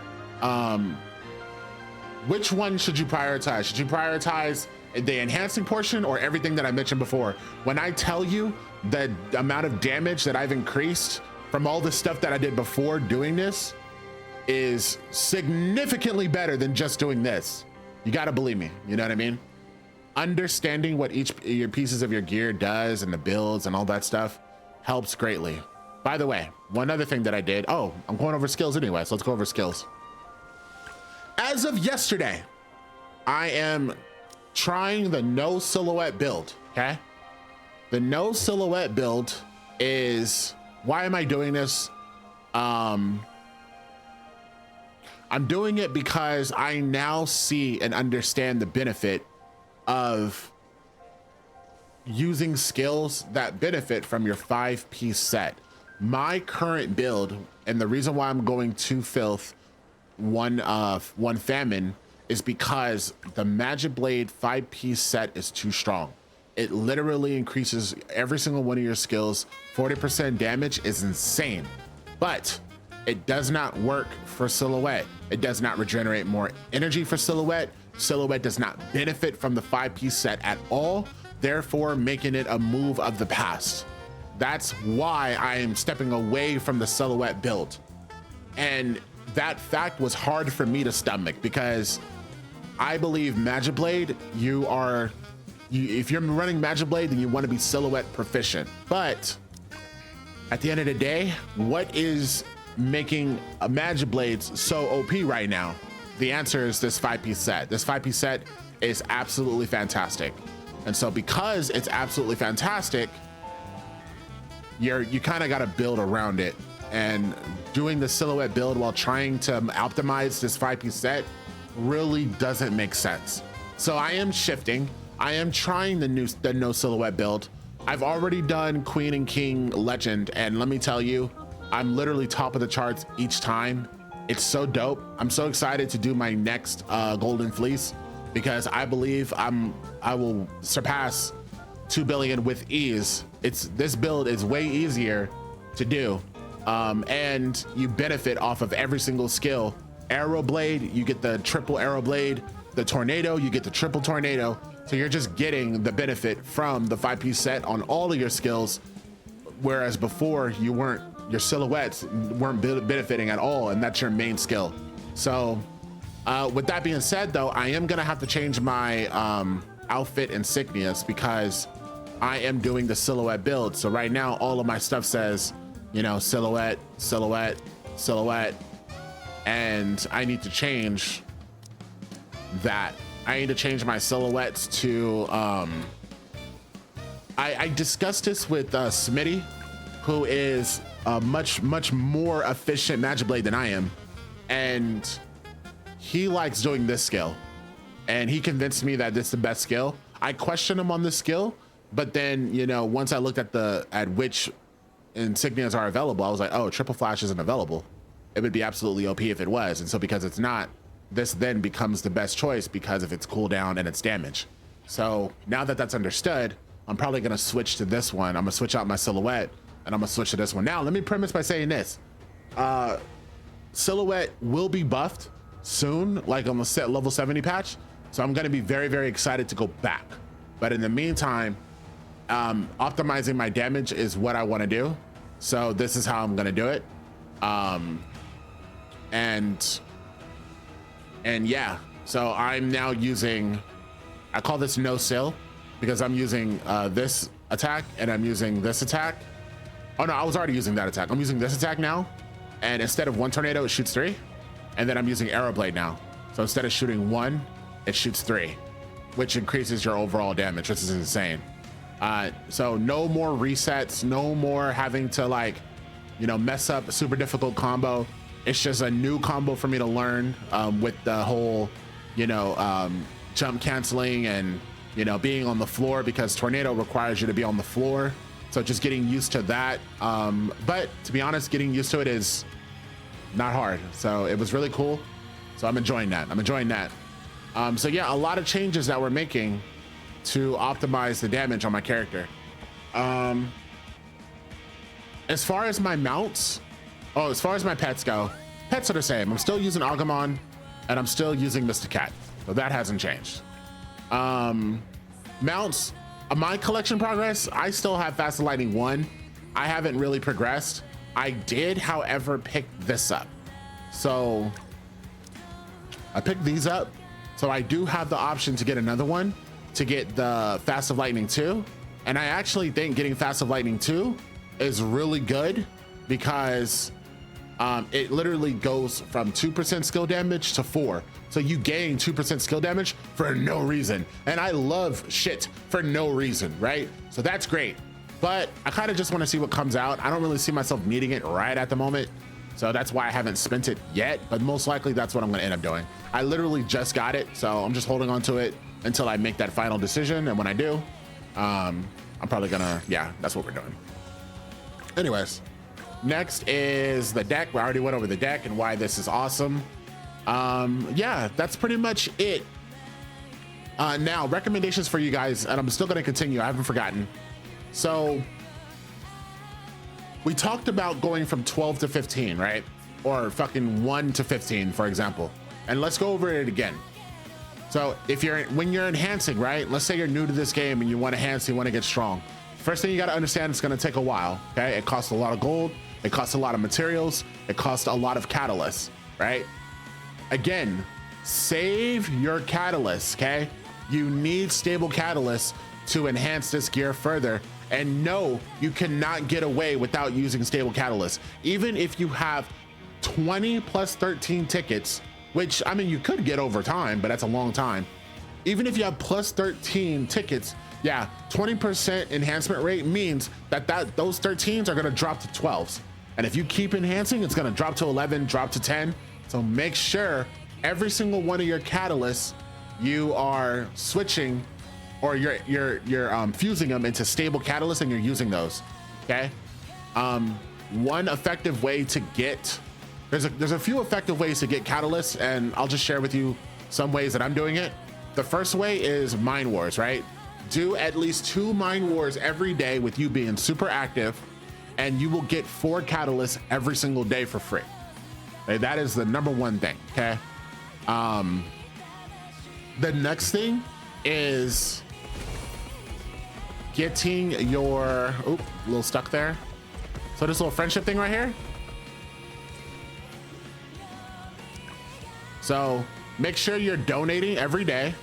which one should you prioritize? Should you prioritize the enhancing portion or everything that I mentioned before? When I tell you the amount of damage that I've increased from all the stuff that I did before doing this is significantly better than just doing this. You gotta believe me, you know what I mean? Understanding what each your pieces of your gear does and the builds and all that stuff helps greatly. By the way, one other thing that I did, oh, I'm going over skills anyway, so let's go over skills. As of yesterday, I am trying the no silhouette build, okay? The no silhouette build is, why am I doing this? I'm doing it because I now see and understand the benefit of using skills that benefit from your 5-piece set. My current build, and the reason why I'm going 2 filth, 1 famine, is because the Magic Blade 5-piece set is too strong. It literally increases every single one of your skills. 40% damage is insane, but it does not work for silhouette. It does not regenerate more energy for silhouette. Silhouette does not benefit from the 5-piece set at all, therefore making it a move of the past. That's why I am stepping away from the silhouette build. And that fact was hard for me to stomach because I believe Magic Blade, if you're running Magic Blade, then you want to be silhouette proficient. But at the end of the day, what is making a Magic Blades so OP right now? The answer is this 5-piece set. This 5-piece set is absolutely fantastic. And so because it's absolutely fantastic, you kind of got to build around it. And doing the silhouette build while trying to optimize this 5-piece set really doesn't make sense. So I am shifting. I am trying the no silhouette build. I've already done Queen and King Legend, and let me tell you, I'm literally top of the charts each time. It's so dope. I'm so excited to do my next Golden Fleece because I believe I will surpass 2 billion with ease. This build is way easier to do, and you benefit off of every single skill. Arrow Blade, you get the triple Arrow Blade. The Tornado, you get the triple Tornado. So you're just getting the benefit from the 5-piece set on all of your skills, whereas before your silhouettes weren't benefiting at all, and that's your main skill. So with that being said though, I am gonna have to change my outfit insignias because I am doing the silhouette build. So right now, all of my stuff says, silhouette, silhouette, silhouette, and I need to change that. I need to change my silhouettes to, I discussed this with Smitty, who is a much more efficient Magic Blade than I am. And he likes doing this skill. And he convinced me that this is the best skill. I questioned him on this skill, but then, once I looked at which insignias are available, I was like, oh, Triple Flash isn't available. It would be absolutely OP if it was. And so because it's not, this then becomes the best choice because of its cooldown and its damage. So now that that's understood, I'm probably gonna switch to this one. I'm gonna switch out my silhouette and I'm gonna switch to this one. Now, let me premise by saying this. Silhouette will be buffed soon, like on the set level 70 patch. So I'm gonna be very, very excited to go back. But in the meantime, optimizing my damage is what I wanna do. So this is how I'm gonna do it. And yeah, so I'm now using, I call this no sill because I'm using this attack and I'm using this attack. Oh no, I was already using that attack. I'm using this attack now. And instead of 1 tornado, it shoots 3. And then I'm using Arrow Blade now. So instead of shooting 1, it shoots 3, which increases your overall damage. This is insane. So no more resets, no more having to mess up a super difficult combo. It's just a new combo for me to learn with the whole, jump canceling and, being on the floor because Tornado requires you to be on the floor. So just getting used to that. But to be honest, getting used to it is not hard. So it was really cool. So I'm enjoying that. So yeah, a lot of changes that we're making to optimize the damage on my character. As far as my mounts, as far as my pets go, pets are the same. I'm still using Agumon and I'm still using Mr. Cat. So that hasn't changed. Mounts, my collection progress, I still have Fast Lightning 1. I haven't really progressed. I did, however, pick this up. So I picked these up. So I do have the option to get another one to get the Fast of Lightning 2. And I actually think getting Fast of Lightning 2 is really good because it literally goes from 2% skill damage to 4. So you gain 2% skill damage for no reason. And I love shit for no reason, right? So that's great. But I kind of just want to see what comes out. I don't really see myself needing it right at the moment. So that's why I haven't spent it yet, but most likely that's what I'm gonna end up doing. I literally just got it, so I'm just holding on to it until I make that final decision. And when I do, I'm probably gonna, yeah, that's what we're doing. Anyways, next is the deck. We already went over the deck and why this is awesome. Yeah, that's pretty much it. Now, recommendations for you guys, and I'm still gonna continue, I haven't forgotten. So, we talked about going from 12 to 15, right? Or fucking 1 to 15, for example. And let's go over it again. So, when you're enhancing, right? Let's say you're new to this game and you want to enhance, you want to get strong. First thing you got to understand, it's going to take a while. Okay. It costs a lot of gold. It costs a lot of materials. It costs a lot of catalysts, right? Again, save your catalysts. Okay. You need stable catalysts to enhance this gear further. And no, you cannot get away without using stable catalysts. Even if you have 20 plus 13 tickets, which I mean, you could get over time, but that's a long time. Even if you have plus 13 tickets, yeah, 20% enhancement rate means that those 13s are gonna drop to 12s. And if you keep enhancing, it's gonna drop to 11, drop to 10. So make sure every single one of your catalysts, you are switching or you're fusing them into stable catalysts and you're using those, okay? One effective way to get, there's a few effective ways to get catalysts, and I'll just share with you some ways that I'm doing it. The first way is mine wars, right? Do at least 2 mine wars every day with you being super active, and you will get 4 catalysts every single day for free. Okay, that is the number 1 thing, okay? The next thing is getting your, oop, a little stuck there. So this little friendship thing right here. So make sure you're donating every day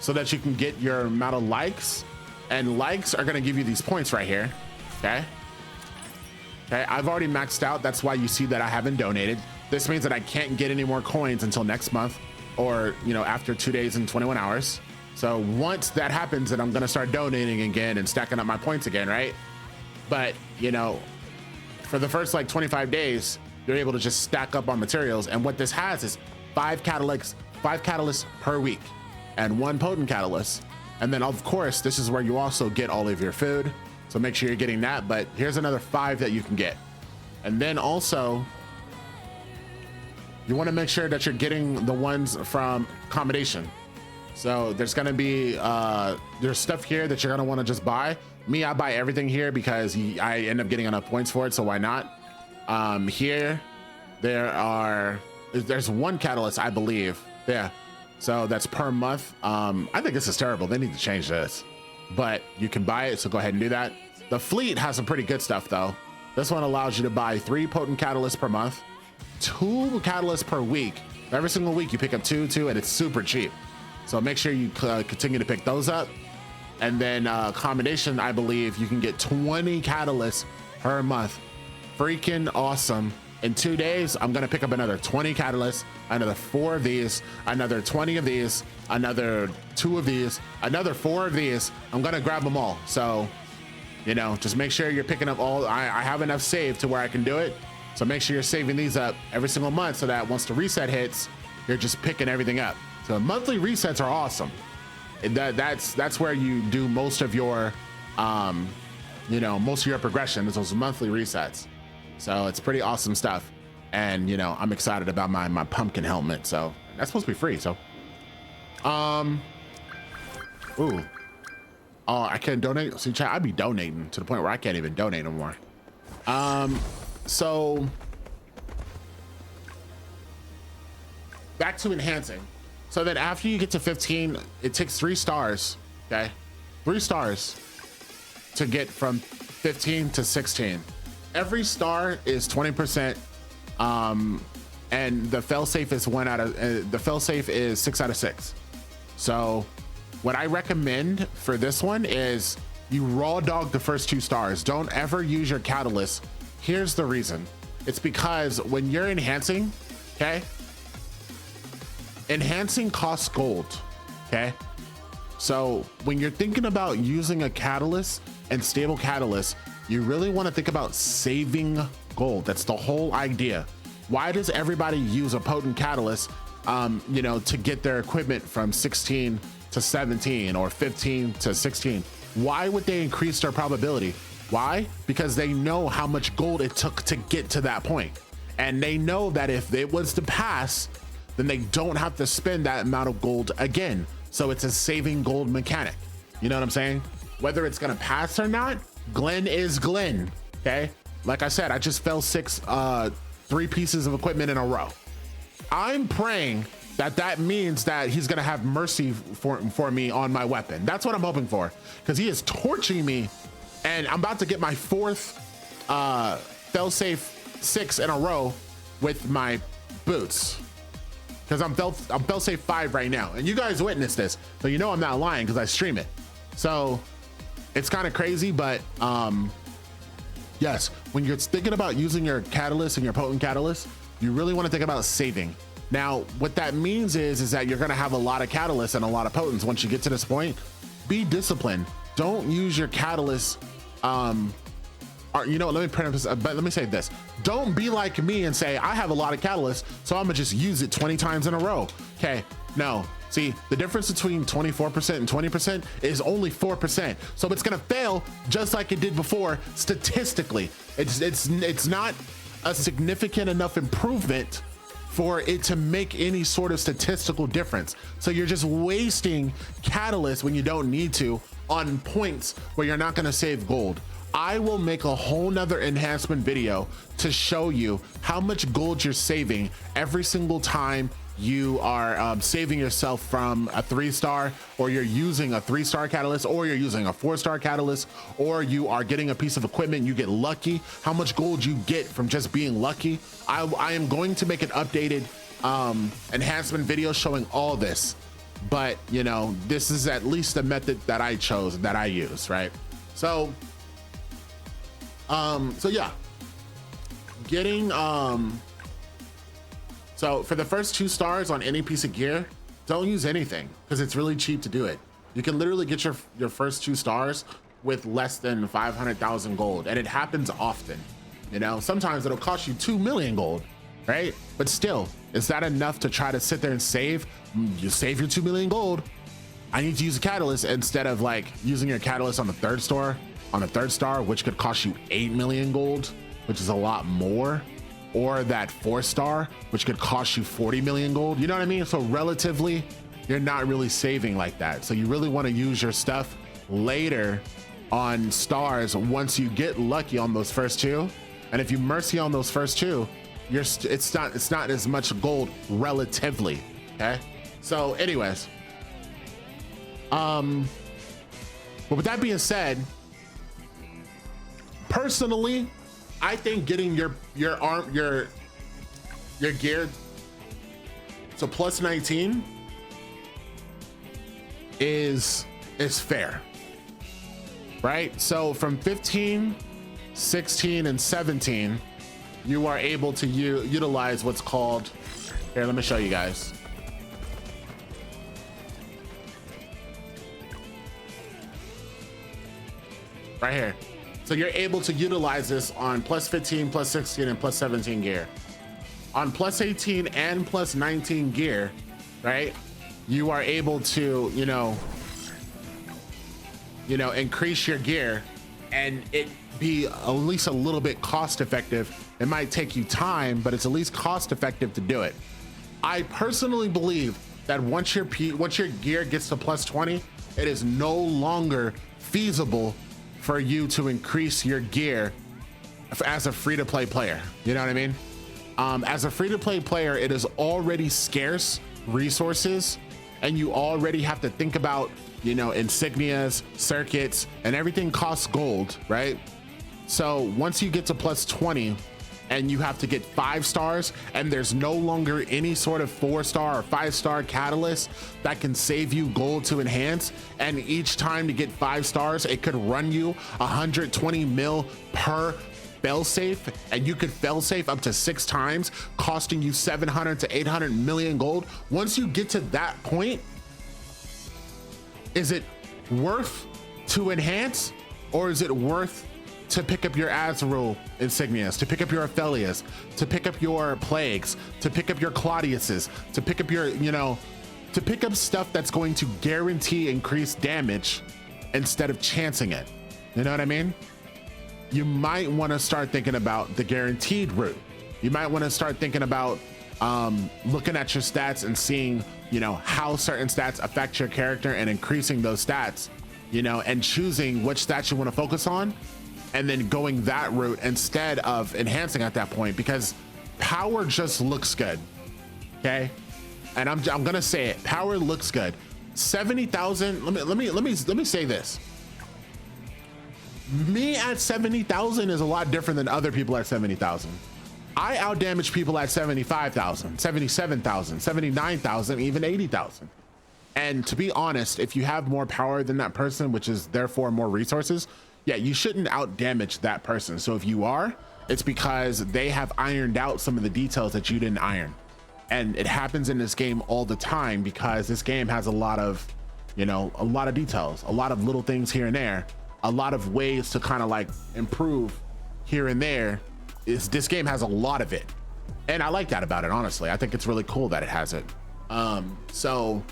so that you can get your amount of likes, and likes are gonna give you these points right here, okay? Okay, I've already maxed out. That's why you see that I haven't donated. This means that I can't get any more coins until next month, or, you know, after 2 days and 21 hours. So once that happens, then I'm gonna start donating again and stacking up my points again, right? But, you know, for the first like 25 days, you're able to just stack up on materials. And what this has is 5 catalysts per week and 1 potent catalyst. And then of course, this is where you also get all of your food. So make sure you're getting that, but here's another 5 that you can get. And then also, you wanna make sure that you're getting the ones from accommodation. So there's gonna be, there's stuff here that you're gonna wanna just buy. Me, I buy everything here because I end up getting enough points for it, so why not? Here, there's 1 catalyst, I believe. Yeah, so that's per month. I think this is terrible. They need to change this, but you can buy it, so go ahead and do that. The fleet has some pretty good stuff though. This one allows you to buy 3 potent catalysts per month, 2 catalysts per week. Every single week you pick up 2, and it's super cheap. So make sure you continue to pick those up. And then accommodation, I believe you can get 20 catalysts per month. Freaking awesome. In 2 days, I'm gonna pick up another 20 catalysts, another 4 of these, another 20 of these, another 2 of these, another 4 of these. I'm gonna grab them all. So, you know, just make sure you're picking up all. I have enough saved to where I can do it. So make sure you're saving these up every single month so that once the reset hits, you're just picking everything up. So monthly resets are awesome. That's where you do most of your, you know, most of your progression is those monthly resets. So it's pretty awesome stuff. And, you know, I'm excited about my pumpkin helmet. So that's supposed to be free. So, ooh, oh, I can't donate. See, chat, I'd be donating to the point where I can't even donate no more. So back to enhancing. So then after you get to 15, it takes 3 stars, okay? 3 stars to get from 15 to 16. Every star is 20%, and the failsafe is the failsafe is 6 out of 6. So what I recommend for this one is you raw dog the first 2 stars. Don't ever use your catalyst. Here's the reason. It's because when you're enhancing, okay? Enhancing costs gold, okay? So when you're thinking about using a catalyst and stable catalyst, you really want to think about saving gold. That's the whole idea. Why does everybody use a potent catalyst, you know, to get their equipment from 16 to 17 or 15 to 16? Why would they increase their probability? Why? Because they know how much gold it took to get to that point. And they know that if it was to pass, then they don't have to spend that amount of gold again. So it's a saving gold mechanic. You know what I'm saying? Whether it's gonna pass or not, Glenn is Glenn, okay? Like I said, I just fell 3 pieces of equipment in a row. I'm praying that means that he's gonna have mercy for me on my weapon. That's what I'm hoping for, because he is torching me And I'm about to get my fourth failsafe 6 in a row with my boots, because I'm failsafe 5 right now, and you guys witnessed this, so you know I'm not lying because I stream it. So it's kind of crazy, but yes, when you're thinking about using your catalyst and your potent catalyst, you really want to think about saving. Now, what that means is that you're going to have a lot of catalysts and a lot of potents. Once you get to this point, be disciplined. Don't use your catalyst. Or, you know, let me print this, but let me say this. Don't be like me and say, I have a lot of catalysts, so I'm gonna just use it 20 times in a row. Okay, no. See, the difference between 24% and 20% is only 4%. So it's gonna fail just like it did before statistically. It's not a significant enough improvement for it to make any sort of statistical difference. So you're just wasting catalyst when you don't need to on points where you're not gonna save gold. I will make a whole nother enhancement video to show you how much gold you're saving every single time you are saving yourself from a 3-star, or you're using a 3-star catalyst, or you're using a 4-star catalyst, or you are getting a piece of equipment, you get lucky, how much gold you get from just being lucky. I am going to make an updated enhancement video showing all this, but you know, this is at least the method that I chose, that I use, right? So yeah, getting so for the first 2 stars on any piece of gear, don't use anything, because it's really cheap to do it. You can literally get your first 2 stars with less than 500,000 gold, and it happens often. You know, sometimes it'll cost you 2 million gold, right? But still, is that enough to try to sit there and save? You save your 2 million gold. I need to use a catalyst instead of like using your catalyst on the 3rd star, which could cost you 8 million gold, which is a lot more, or that 4-star, which could cost you 40 million gold. You know what I mean? So relatively, you're not really saving like that. So you really want to use your stuff later on stars once you get lucky on those first 2. And if you mercy on those first 2, it's not as much gold relatively. Okay. So anyways, but with that being said, personally, I think getting your gear to plus 19 is fair, right? So from 15, 16, and 17, you are able to utilize what's called, here, let me show you guys. Right here. So you're able to utilize this on plus 15, plus 16, and plus 17 gear. On plus 18 and plus 19 gear, right? You are able to, you know, increase your gear and it be at least a little bit cost effective. It might take you time, but it's at least cost effective to do it. I personally believe that once your gear gets to plus 20, it is no longer feasible for you to increase your gear as a free-to-play player. You know what I mean? As a free-to-play player, it is already scarce resources, and you already have to think about, you know, insignias, circuits, and everything costs gold, right? So once you get to plus 20 and you have to get 5 stars, and there's no longer any sort of 4-star or 5-star catalyst that can save you gold to enhance, and each time to get 5 stars, it could run you 120 mil per failsafe, and you could failsafe up to 6 times, costing you 700 to 800 million gold. Once you get to that point, is it worth to enhance, or is it worth to pick up your Azrael insignias, to pick up your Aphelias, to pick up your Plagues, to pick up your Claudiuses, to pick up your, you know, to pick up stuff that's going to guarantee increased damage instead of chancing it? You know what I mean? You might want to start thinking about the guaranteed route. You might want to start thinking about looking at your stats and seeing, you know, how certain stats affect your character and increasing those stats, you know, and choosing which stats you want to focus on, and then going that route instead of enhancing at that point, because power just looks good. Okay. And I'm gonna say it, power looks good. 70,000. Let me say this. Me at 70,000 is a lot different than other people at 70,000. I outdamage people at 75,000, 77,000, 79,000, even 80,000. And to be honest, if you have more power than that person, which is therefore more resources, yeah, you shouldn't outdamage that person. So if you are, it's because they have ironed out some of the details that you didn't iron. And it happens in this game all the time because this game has a lot of, you know, a lot of details, a lot of little things here and there, a lot of ways to kind of like improve here and there. This game has a lot of it. And I like that about it, honestly. I think it's really cool that it has it. So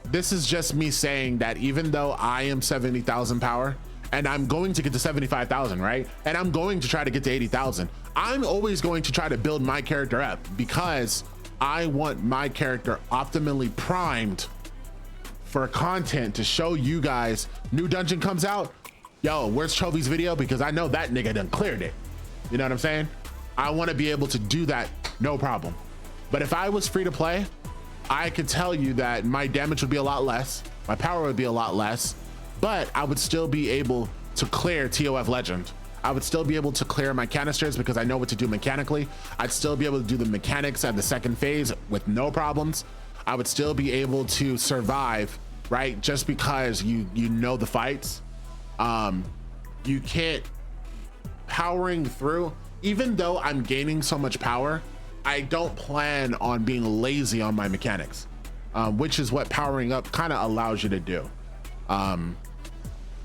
this is just me saying that even though I am 70,000 power and I'm going to get to 75,000, right? And I'm going to try to get to 80,000. I'm always going to try to build my character up because I want my character optimally primed for content to show you guys. New dungeon comes out. Yo, where's Chovy's video? Because I know that nigga done cleared it. You know what I'm saying? I want to be able to do that, no problem. But if I was free to play, I could tell you that my damage would be a lot less, my power would be a lot less, but I would still be able to clear TOF Legend. I would still be able to clear my canisters because I know what to do mechanically. I'd still be able to do the mechanics at the second phase with no problems. I would still be able to survive, right? Just because you know the fights. You can't, powering through, even though I'm gaining so much power, I don't plan on being lazy on my mechanics, which is what powering up kind of allows you to do.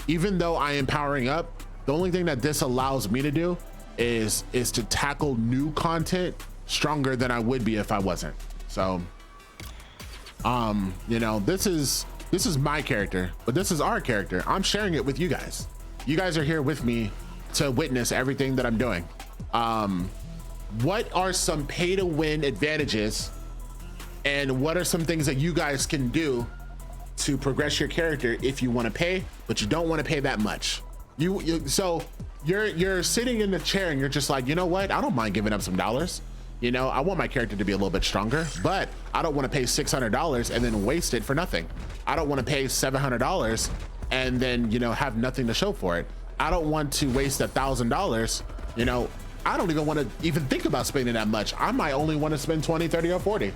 Even though I am powering up, the only thing that this allows me to do is to tackle new content stronger than I would be if I wasn't. So, you know, this is my character, but this is our character. I'm sharing it with you guys. You guys are here with me to witness everything that I'm doing. What are some pay to win advantages and what are some things that you guys can do to progress your character if you want to pay, but you don't want to pay that much? So you're sitting in the chair and you're just like, you know what? I don't mind giving up some dollars. You know, I want my character to be a little bit stronger, but I don't want to pay $600 and then waste it for nothing. I don't want to pay $700 and then, you know, have nothing to show for it. I don't want to waste $1,000. You know, I don't even want to even think about spending that much. I might only want to spend 20, 30, or 40.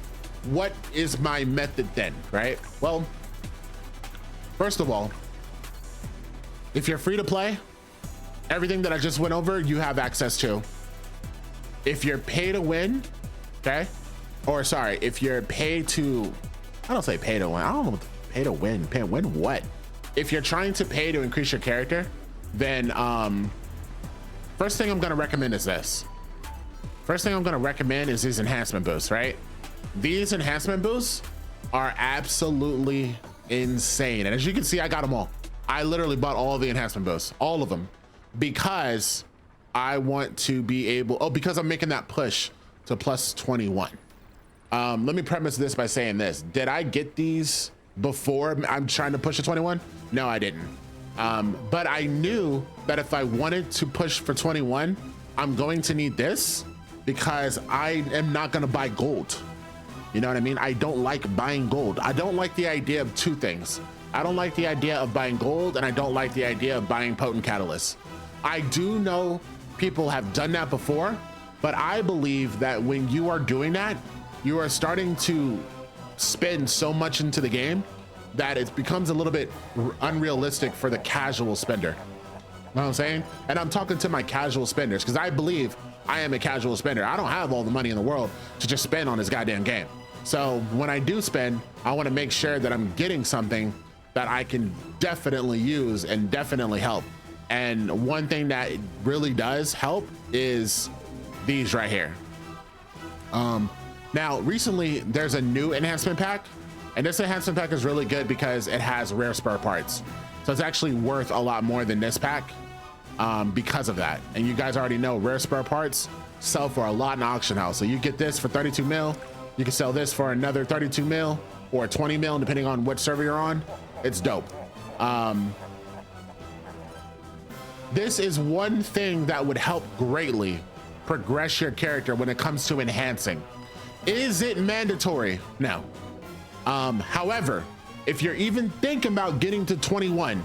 What is my method then, right? Well, first of all, if you're free to play, everything that I just went over, you have access to. If you're pay to win, okay? Or sorry, if you're pay to, I don't say pay to win. I don't know what pay to win, pay to win what? If you're trying to pay to increase your character, then first thing I'm gonna recommend is this. First thing I'm gonna recommend is these enhancement boosts, right? These enhancement boosts are absolutely insane. And as you can see, I got them all. I literally bought all the enhancement boosts, all of them, because I want to be able, because I'm making that push to plus 21. Let me premise this by saying this. Did I get these before I'm trying to push to 21? No, I didn't. But I knew that if I wanted to push for 21, I'm going to need this because I am not going to buy gold. You know what I mean? I don't like buying gold. I don't like the idea of two things. I don't like the idea of buying gold, and I don't like the idea of buying potent catalysts. I do know people have done that before, but I believe that when you are doing that, you are starting to spend so much into the game that it becomes a little bit unrealistic for the casual spender. You know what I'm saying? And I'm talking to my casual spenders because I believe I am a casual spender. I don't have all the money in the world to just spend on this goddamn game. So when I do spend, I want to make sure that I'm getting something that I can definitely use and definitely help. And one thing that really does help is these right here. Now, recently there's a new enhancement pack, and this enhancement pack is really good because it has rare spare parts. So it's actually worth a lot more than this pack because of that. And you guys already know rare spare parts sell for a lot in auction house. So you get this for 32 mil, you can sell this for another 32 mil or 20 mil, depending on what server you're on. It's dope. This is one thing that would help greatly progress your character when it comes to enhancing. Is it mandatory? No. However, if you're even thinking about getting to 21,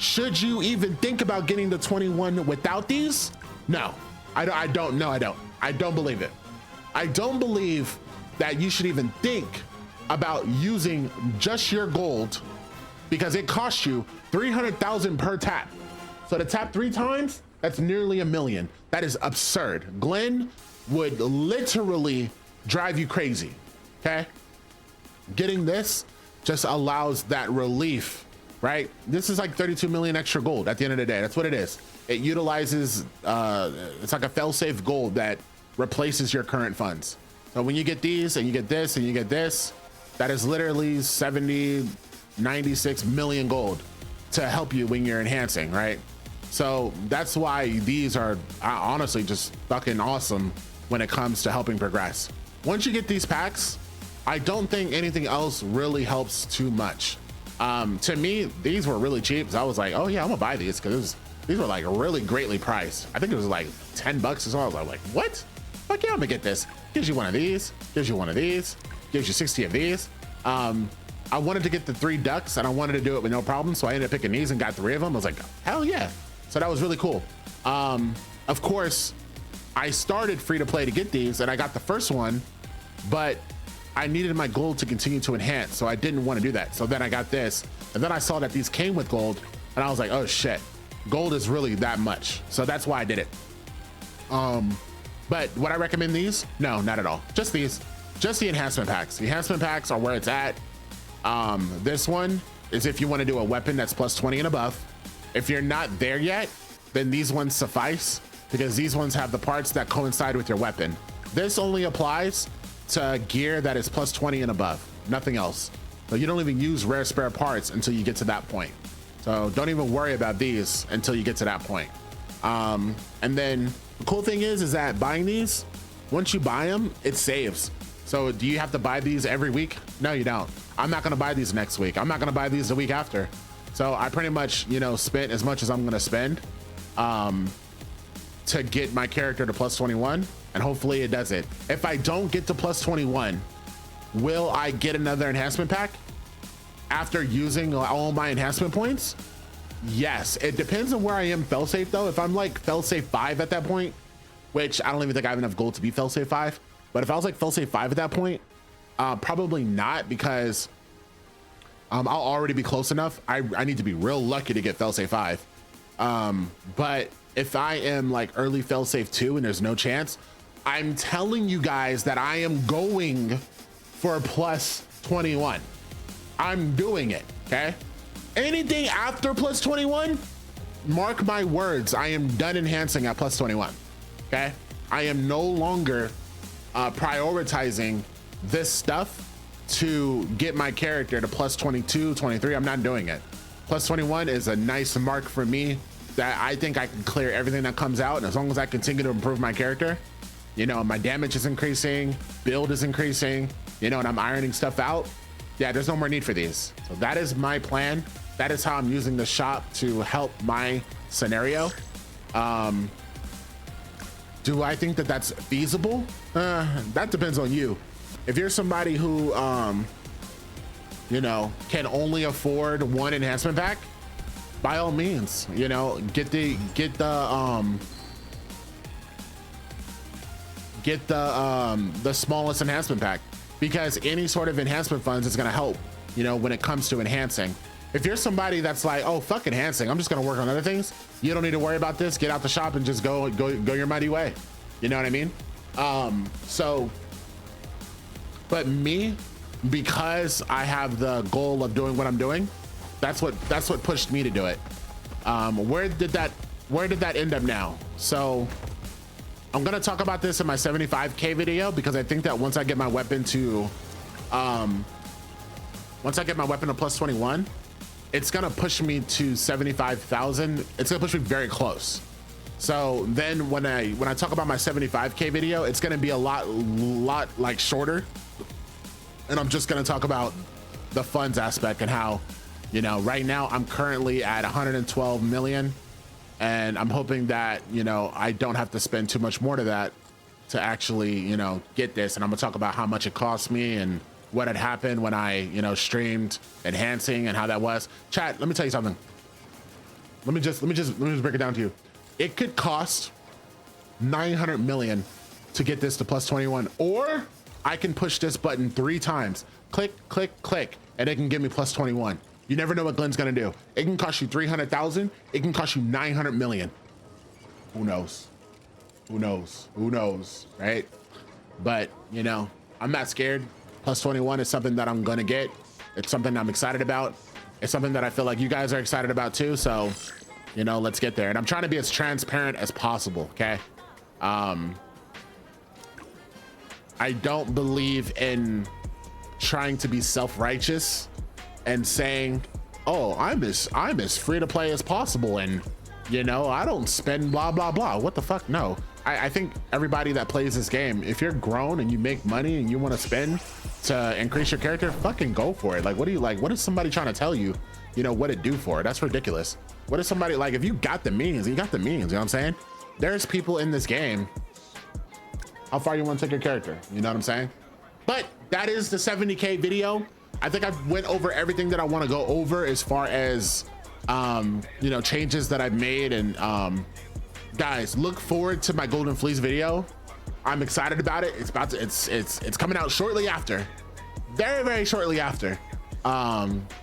Should you even think about getting the 21 without these? No, I don't believe it. I don't believe that you should even think about using just your gold, because it costs you 300,000 per tap. So to tap 3 times, that's nearly $1 million. That is absurd. Glenn would literally drive you crazy, okay? Getting this just allows that relief, right? This is like 32 million extra gold at the end of the day. That's what it is. It utilizes, it's like a fail-safe gold that replaces your current funds. So when you get these and you get this and you get this, that is literally 70, 96 million gold to help you when you're enhancing, right? So that's why these are honestly just fucking awesome when it comes to helping progress. Once you get these packs, I don't think anything else really helps too much. To me, these were really cheap. So I was like, oh yeah, I'm gonna buy these because these were like really greatly priced. I think it was like 10 bucks or so. I was like, what? Fuck yeah, I'm gonna get this. Gives you one of these, gives you one of these, gives you 60 of these. I wanted to get the 3 ducks and I wanted to do it with no problem. So I ended up picking these and got 3 of them. I was like, hell yeah. So that was really cool. Of course, I started free to play to get these and I got the first one, but I needed my gold to continue to enhance. So I didn't want to do that. So then I got this and then I saw that these came with gold and I was like, oh shit, gold is really that much. So that's why I did it. But would I recommend these? No, not at all. Just these, just the enhancement packs. The enhancement packs are where it's at. This one is if you want to do a weapon that's plus 20 and above. If you're not there yet, then these ones suffice because these ones have the parts that coincide with your weapon. This only applies to gear that is plus 20 and above, nothing else. So you don't even use rare spare parts until you get to that point. So don't even worry about these until you get to that point. And then the cool thing is that buying these, once you buy them, it saves. So do you have to buy these every week? No, you don't. I'm not gonna buy these next week. I'm not gonna buy these the week after. So I pretty much, you know, spent as much as I'm gonna spend to get my character to plus 21, and hopefully it does it. If I don't get to plus 21, will I get another enhancement pack after using all my enhancement points? Yes, it depends on where I am failsafe though. If I'm like failsafe 5 at that point, which I don't even think I have enough gold to be failsafe 5, but if I was like failsafe 5 at that point, probably not, because I'll already be close enough. I need to be real lucky to get failsafe 5. But if I am like early failsafe 2 and there's no chance, I'm telling you guys that I am going for plus 21. I'm doing it, okay? Anything after plus 21, mark my words, I am done enhancing at plus 21, okay? I am no longer prioritizing this stuff to get my character to plus 22, 23. I'm not doing it. Plus 21 is a nice mark for me that I think I can clear everything that comes out. And as long as I continue to improve my character, you know, my damage is increasing, build is increasing, you know, and I'm ironing stuff out. Yeah, there's no more need for these. So that is my plan. That is how I'm using the shop to help my scenario. Do I think that that's feasible? That depends on you. If you're somebody who, you know, can only afford one enhancement pack, by all means, you know, get the smallest enhancement pack, because any sort of enhancement funds is going to help, you know, when it comes to enhancing. If you're somebody that's like, oh, fuck enhancing, I'm just going to work on other things, you don't need to worry about this. Get out the shop and just go your mighty way. You know what I mean? But me, because I have the goal of doing what I'm doing, that's what pushed me to do it. Where did that end up now? So I'm gonna talk about this in my 75K video, because I think that once I get my weapon to plus 21, it's gonna push me to 75,000. It's gonna push me very close. So then when I talk about my 75K video, it's gonna be a lot like shorter, and I'm just gonna talk about the funds aspect and how, you know, right now I'm currently at 112 million, and I'm hoping that, you know, I don't have to spend too much more to that to actually, you know, get this. And I'm gonna talk about how much it cost me and what had happened when I, you know, streamed enhancing and how that was. Chat, let me tell you something. let me just break it down to you. It could cost 900 million to get this to plus 21, or I can push this button 3 times, click, click, click, and it can give me plus 21. You never know what Glenn's gonna do. It can cost you 300,000. It can cost you 900 million. Who knows? Who knows? Who knows, right? But, you know, I'm not scared. Plus 21 is something that I'm gonna get. It's something I'm excited about. It's something that I feel like you guys are excited about too. So, you know, let's get there. And I'm trying to be as transparent as possible, okay? I don't believe in trying to be self-righteous and saying, oh, I'm as free to play as possible, and you know, I don't spend blah blah blah. What the fuck? No. I think everybody that plays this game, if you're grown and you make money and you want to spend to increase your character, fucking go for it. Like, what do you like? What is somebody trying to tell you, you know, what it do for? That's ridiculous. What is somebody like, if you got the means, you got the means, you know what I'm saying? There's people in this game. How far you want to take your character? You know what I'm saying? But that is the 70K video. I think I've went over everything that I want to go over as far as, you know, changes that I've made. And guys, look forward to my Golden Fleece video. I'm excited about it. It's about to, it's coming out shortly after, very, very shortly after,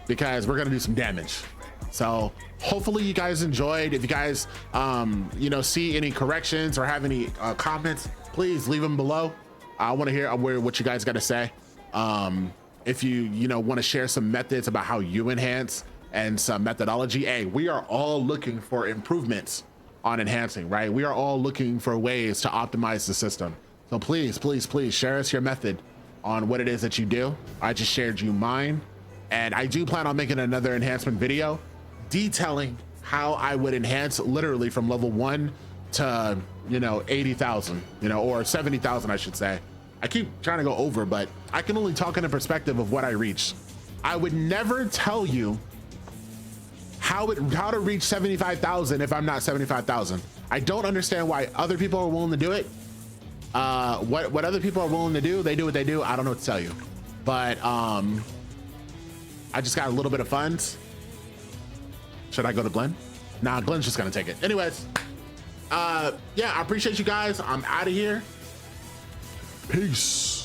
because we're going to do some damage. So hopefully you guys enjoyed. If you guys, you know, see any corrections or have any comments, please leave them below. I want to hear what you guys got to say. If you know, want to share some methods about how you enhance and some methodology, hey, we are all looking for improvements on enhancing, right? We are all looking for ways to optimize the system. So please, please, please share us your method on what it is that you do. I just shared you mine, and I do plan on making another enhancement video detailing how I would enhance literally from level 1 to, you know, 80,000, you know, or 70,000, I should say. I keep trying to go over, but I can only talk in the perspective of what I reached. I would never tell you how to reach 75,000 if I'm not 75,000. I don't understand why other people are willing to do it. What other people are willing to do, they do what they do. I don't know what to tell you, but I just got a little bit of funds. Should I go to Glenn? Nah, Glenn's just gonna take it. Anyways, yeah, I appreciate you guys. I'm out of here. Peace.